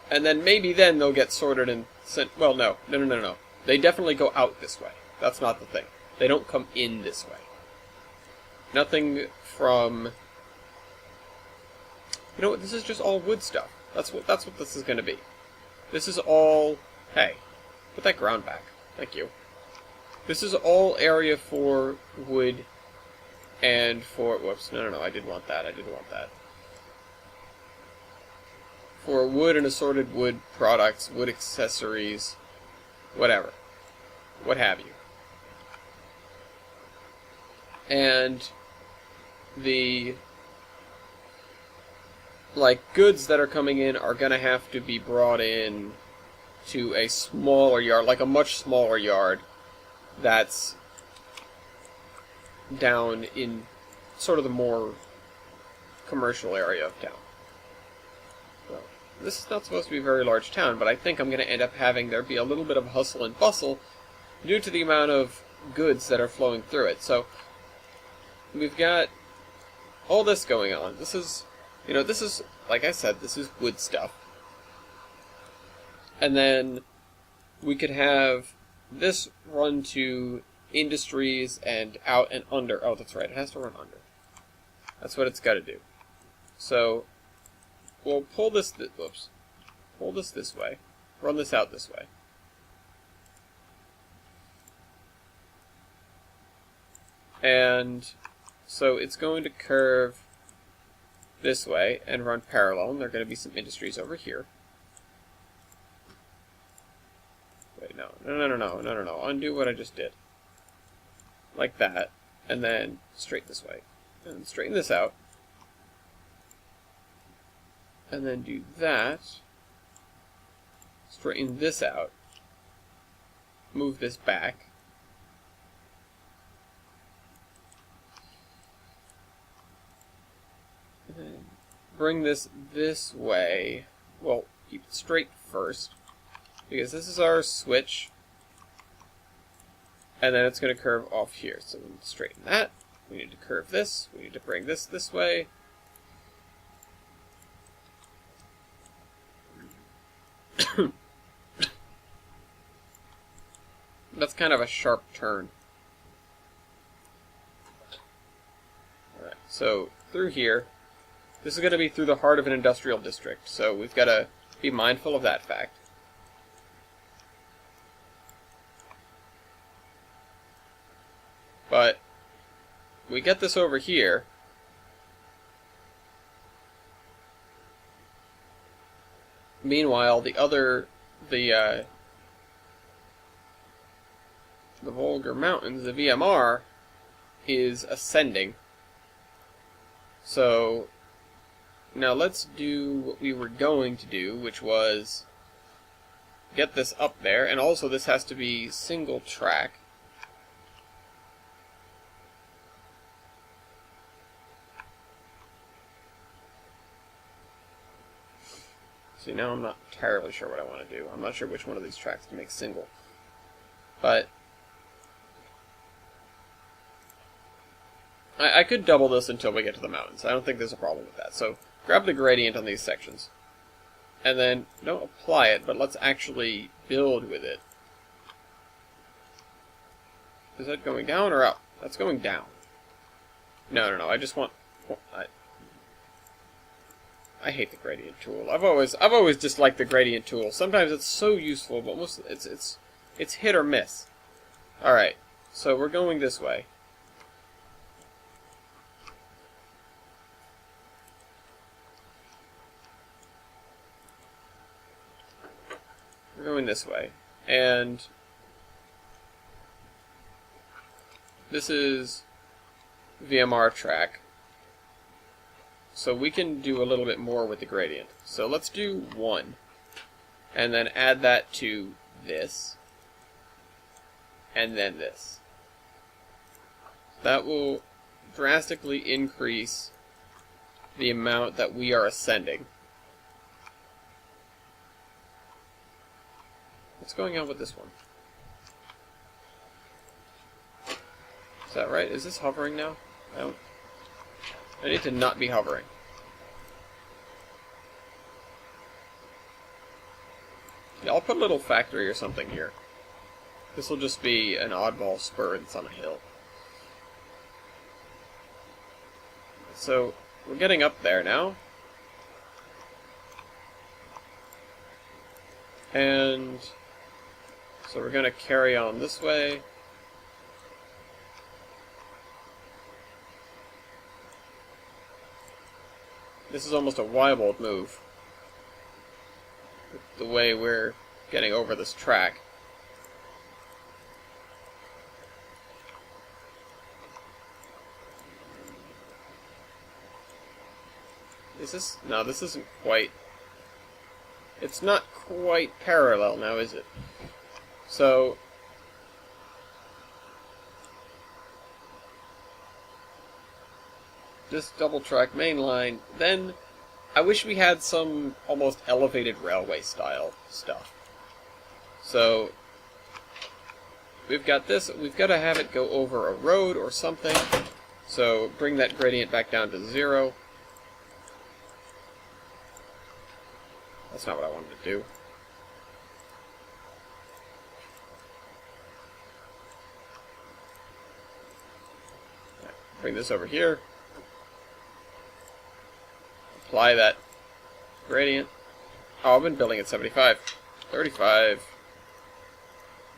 And then maybe then they'll get sorted and sent... Well, no. They definitely go out this way. That's not the thing. They don't come in this way. Nothing from... You know what? This is just all wood stuff. That's what this is going to be. This is all... Hey, put that ground back. Thank you. This is all area for wood and for... Whoops. No. I did want that. For wood and assorted wood products, wood accessories, whatever. What have you. And the... like, goods that are coming in are going to have to be brought in to a smaller yard, like a much smaller yard that's down in sort of the more commercial area of town. Well, this is not supposed to be a very large town, but I think I'm going to end up having there be a little bit of hustle and bustle due to the amount of goods that are flowing through it. So, we've got all this going on. This is... You know, this is, like I said, this is wood stuff. And then we could have this run to industries and out and under. Oh, that's right, it has to run under. That's what it's got to do. So, we'll pull this, pull this this way. Run this out this way. And so it's going to curve this way and run parallel, and there are going to be some industries over here. Wait, no. Undo what I just did. Like that, and then straight this way. And straighten this out. And then do that. Straighten this out. Move this back. Bring this way. Well, keep it straight first, because this is our switch, and then it's going to curve off here. So we need to straighten that. We need to curve this. We need to bring this way. That's kind of a sharp turn. Alright, so through here. This is going to be through the heart of an industrial district, so we've got to be mindful of that fact. But we get this over here. Meanwhile, the Volga Mountains, the VMR, is ascending. So now let's do what we were going to do, which was get this up there, and also this has to be single track. See, now I'm not entirely sure what I want to do. I'm not sure which one of these tracks to make single. But I could double this until we get to the mountains. I don't think there's a problem with that. So grab the gradient on these sections. And then, don't apply it, but let's actually build with it. Is that going down or up? That's going down. No, I just want... I hate the gradient tool. I've always disliked the gradient tool. Sometimes it's so useful, but most it's hit or miss. Alright, so we're going this way. We're going this way. And this is VMR track. So we can do a little bit more with the gradient. So let's do 1. And then add that to this. And then this. That will drastically increase the amount that we are ascending. What's going on with this one? Is that right? Is this hovering now? I need to not be hovering. Yeah, I'll put a little factory or something here. This will just be an oddball spur that's on a hill. So, we're getting up there now. And so we're going to carry on this way. This is almost a Wild move, the way we're getting over this track. Is this... No, this isn't quite... It's not quite parallel now, is it? So... this double track main line, then I wish we had some almost elevated railway style stuff. So we've got this, we've got to have it go over a road or something, so bring that gradient back down to 0. That's not what I wanted to do. Bring this over here. Apply that gradient. Oh, I've been building at 75. 35.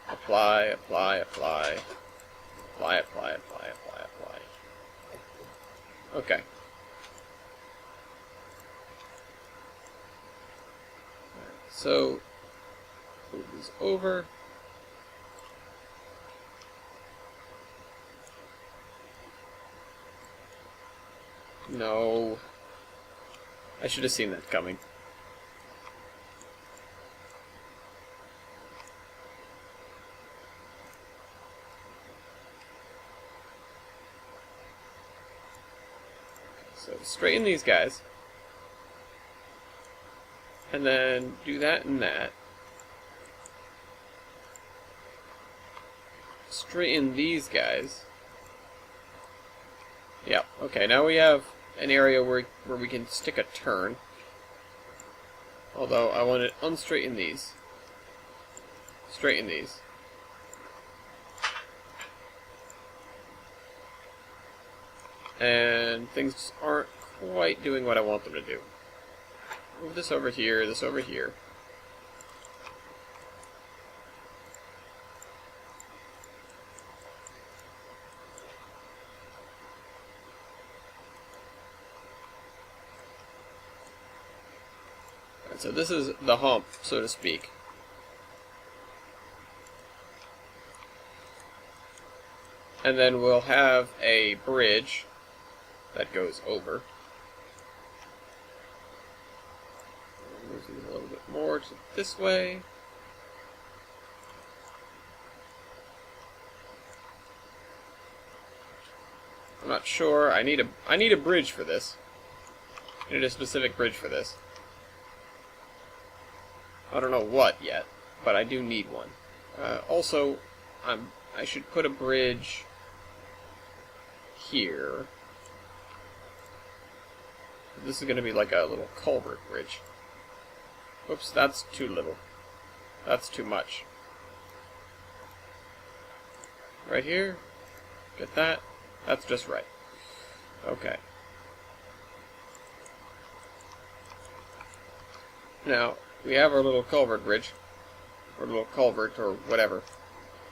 Apply, apply, apply. Apply, apply, apply, apply, apply. Okay. So, move this over. No. I should have seen that coming. So straighten these guys. And then do that and that. Straighten these guys. Yeah, okay, now we have an area where we can stick a turn. Although I want to unstraighten these. Straighten these. And things aren't quite doing what I want them to do. Move this over here, this over here. So this is the hump, so to speak. And then we'll have a bridge that goes over. Move these a little bit more to this way. I'm not sure. I need a bridge for this. I need a specific bridge for this. I don't know what yet, but I do need one. Also, I should put a bridge here. This is going to be like a little culvert bridge. Whoops, that's too little. That's too much. Right here. Get that. That's just right. Okay. Now, we have our little culvert bridge, or little culvert, or whatever.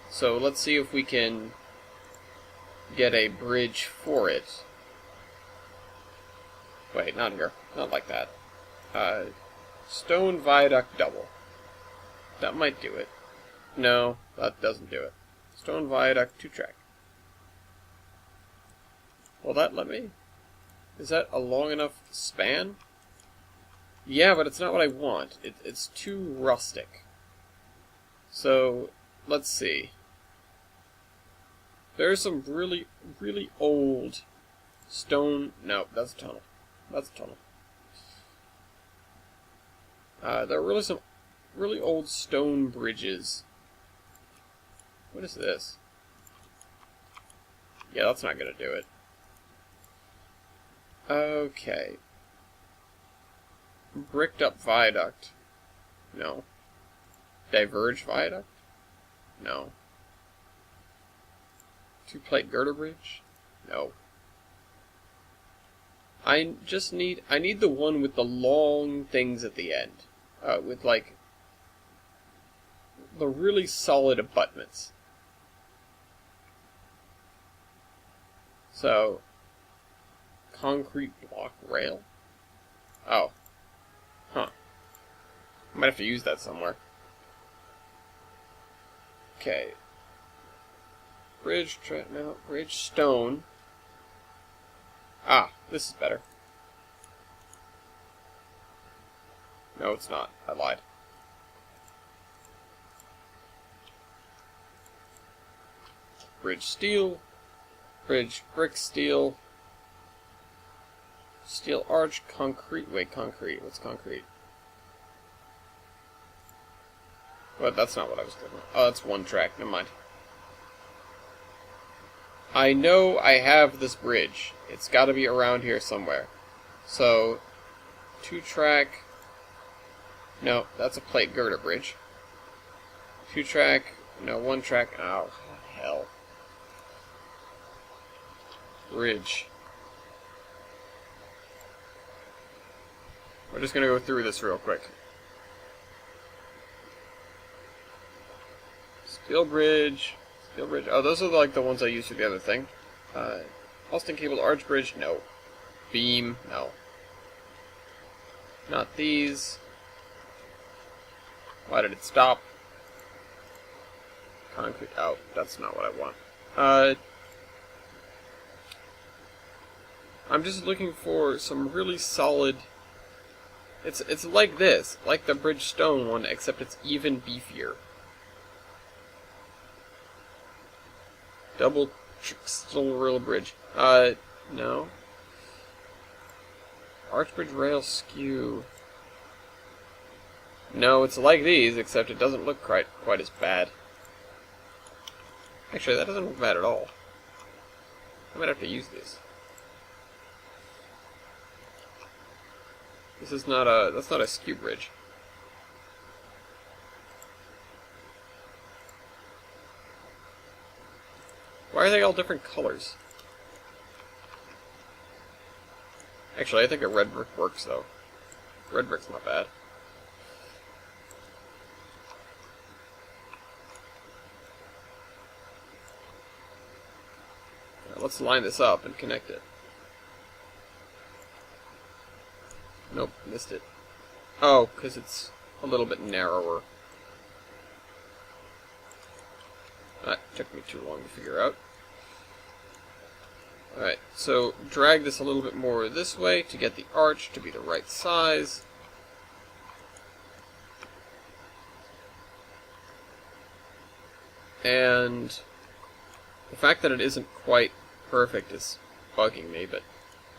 So let's see if we can get a bridge for it. Wait, not here. Not like that. Stone viaduct double. That might do it. No, that doesn't do it. Stone viaduct 2-track. Will that let me? Is that a long enough span? Yeah, but it's not what I want. It's too rustic. So, let's see. There's some really, really old stone... No, that's a tunnel. That's a tunnel. There are really some really old stone bridges. What is this? Yeah, that's not gonna do it. Okay. Bricked up viaduct. No. Diverged viaduct? No. Two-plate girder bridge? No. I need the one with the long things at the end. With, like, the really solid abutments. So, concrete block rail? Oh. Huh. I might have to use that somewhere. Okay. Bridge stone. Ah, this is better. No, it's not. I lied. Bridge steel. Bridge brick steel. Steel arch concrete. Wait, concrete. What's concrete? Well, that's not what I was looking for. Oh, that's one track. Never mind. I know I have this bridge. It's got to be around here somewhere. So, 2-track. No, that's a plate girder bridge. 2-track. No, 1-track. Oh, hell. Bridge. We're just going to go through this real quick. Steel bridge. Steel bridge. Oh, those are like the ones I used for the other thing. Austin cable arch bridge. No. Beam. No. Not these. Why did it stop? Concrete. Oh, that's not what I want. I'm just looking for some really solid... It's like this. Like the bridge stone one, except it's even beefier. Double steel rail bridge. No. Arch bridge rail skew. No, it's like these, except it doesn't look quite as bad. Actually, that doesn't look bad at all. I might have to use this. This is not a... That's not a skew bridge. Why are they all different colors? Actually, I think a red brick works, though. Red brick's not bad. Now, let's line this up and connect it. Nope, missed it. Oh, because it's a little bit narrower. That took me too long to figure out. Alright, so drag this a little bit more this way to get the arch to be the right size. And the fact that it isn't quite perfect is bugging me, but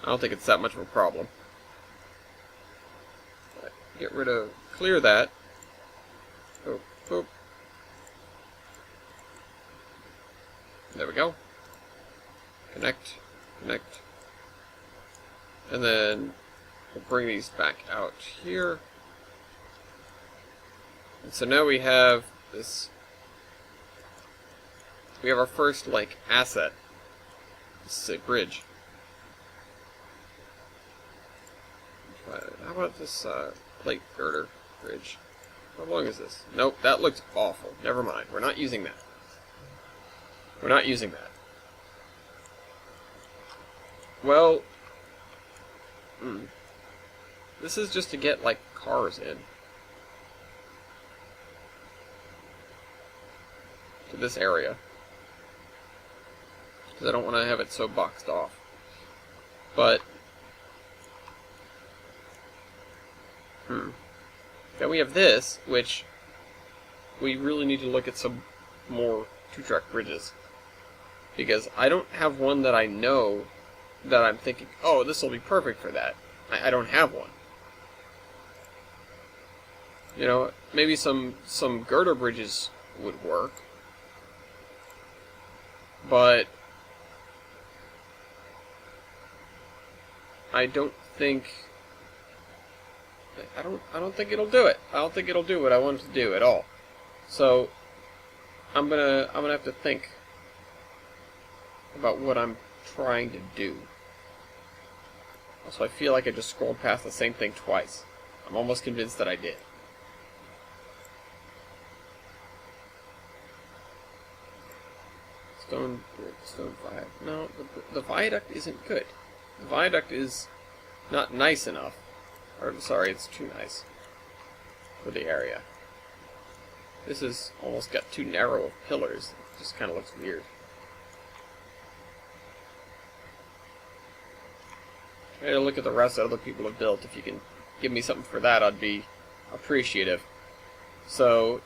I don't think it's that much of a problem. Right, get rid of, clear that. Boop, boop. There we go. Connect, connect. And then we'll bring these back out here. And so now we have this, we have our first, like, asset. This is a bridge. How about this plate girder bridge? How long is this? Nope, that looks awful. Never mind. We're not using that. We're not using that. Well, this is just to get, like, cars in. To this area. Because I don't want to have it so boxed off. But, then we have this, which we really need to look at some more two-track bridges. Because I don't have one that I know that I'm thinking, oh, this will be perfect for that. I don't have one. You know, maybe some girder bridges would work, but I don't think it'll do it. I don't think it'll do what I want it to do at all. So I'm gonna have to think about what I'm trying to do. Also, I feel like I just scrolled past the same thing twice. I'm almost convinced that I did. Stone viaduct. No, the viaduct isn't good. The viaduct is not nice enough. Or, sorry, it's too nice for the area. This is almost got too narrow of pillars. It just kind of looks weird. Try to look at the rest that other people have built. If you can give me something for that, I'd be appreciative. So,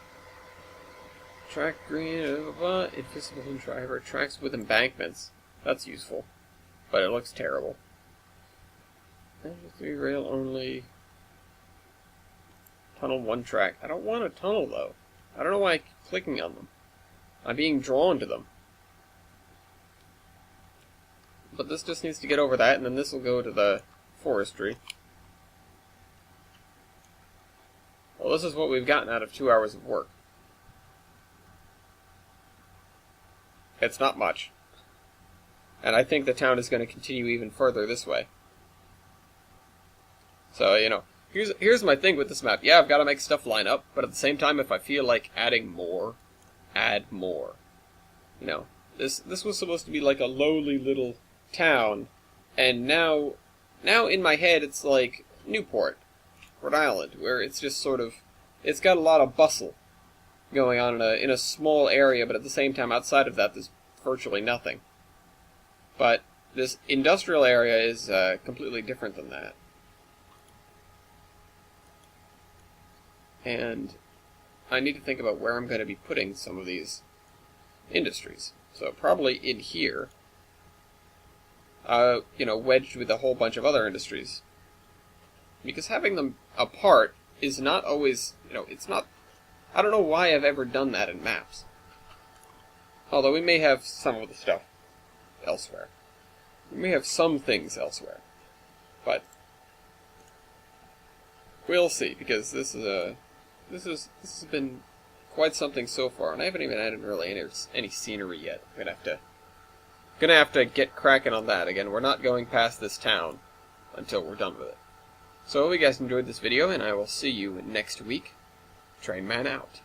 track green, invisible driver, tracks with embankments. That's useful, but it looks terrible. 3 rail only. Tunnel 1 track. I don't want a tunnel though. I don't know why I keep clicking on them. I'm being drawn to them. But this just needs to get over that, and then this will go to the forestry. Well, this is what we've gotten out of 2 hours of work. It's not much. And I think the town is going to continue even further this way. So, you know, here's my thing with this map. Yeah, I've got to make stuff line up, but at the same time, if I feel like adding more, add more. You know, this was supposed to be like a lowly little town, and now in my head it's like Newport, Rhode Island, where it's just sort of, it's got a lot of bustle going on in a small area, but at the same time outside of that there's virtually nothing. But this industrial area is completely different than that. And I need to think about where I'm going to be putting some of these industries. So probably in here, you know, wedged with a whole bunch of other industries. Because having them apart is not always, you know, it's not, I don't know why I've ever done that in maps. Although we may have some of the stuff elsewhere. We may have some things elsewhere. But we'll see, because this has been quite something so far, and I haven't even added really any scenery yet. I'm gonna have to get cracking on that. Again, we're not going past this town until we're done with it. So I hope you guys enjoyed this video, and I will see you next week. Train Man out.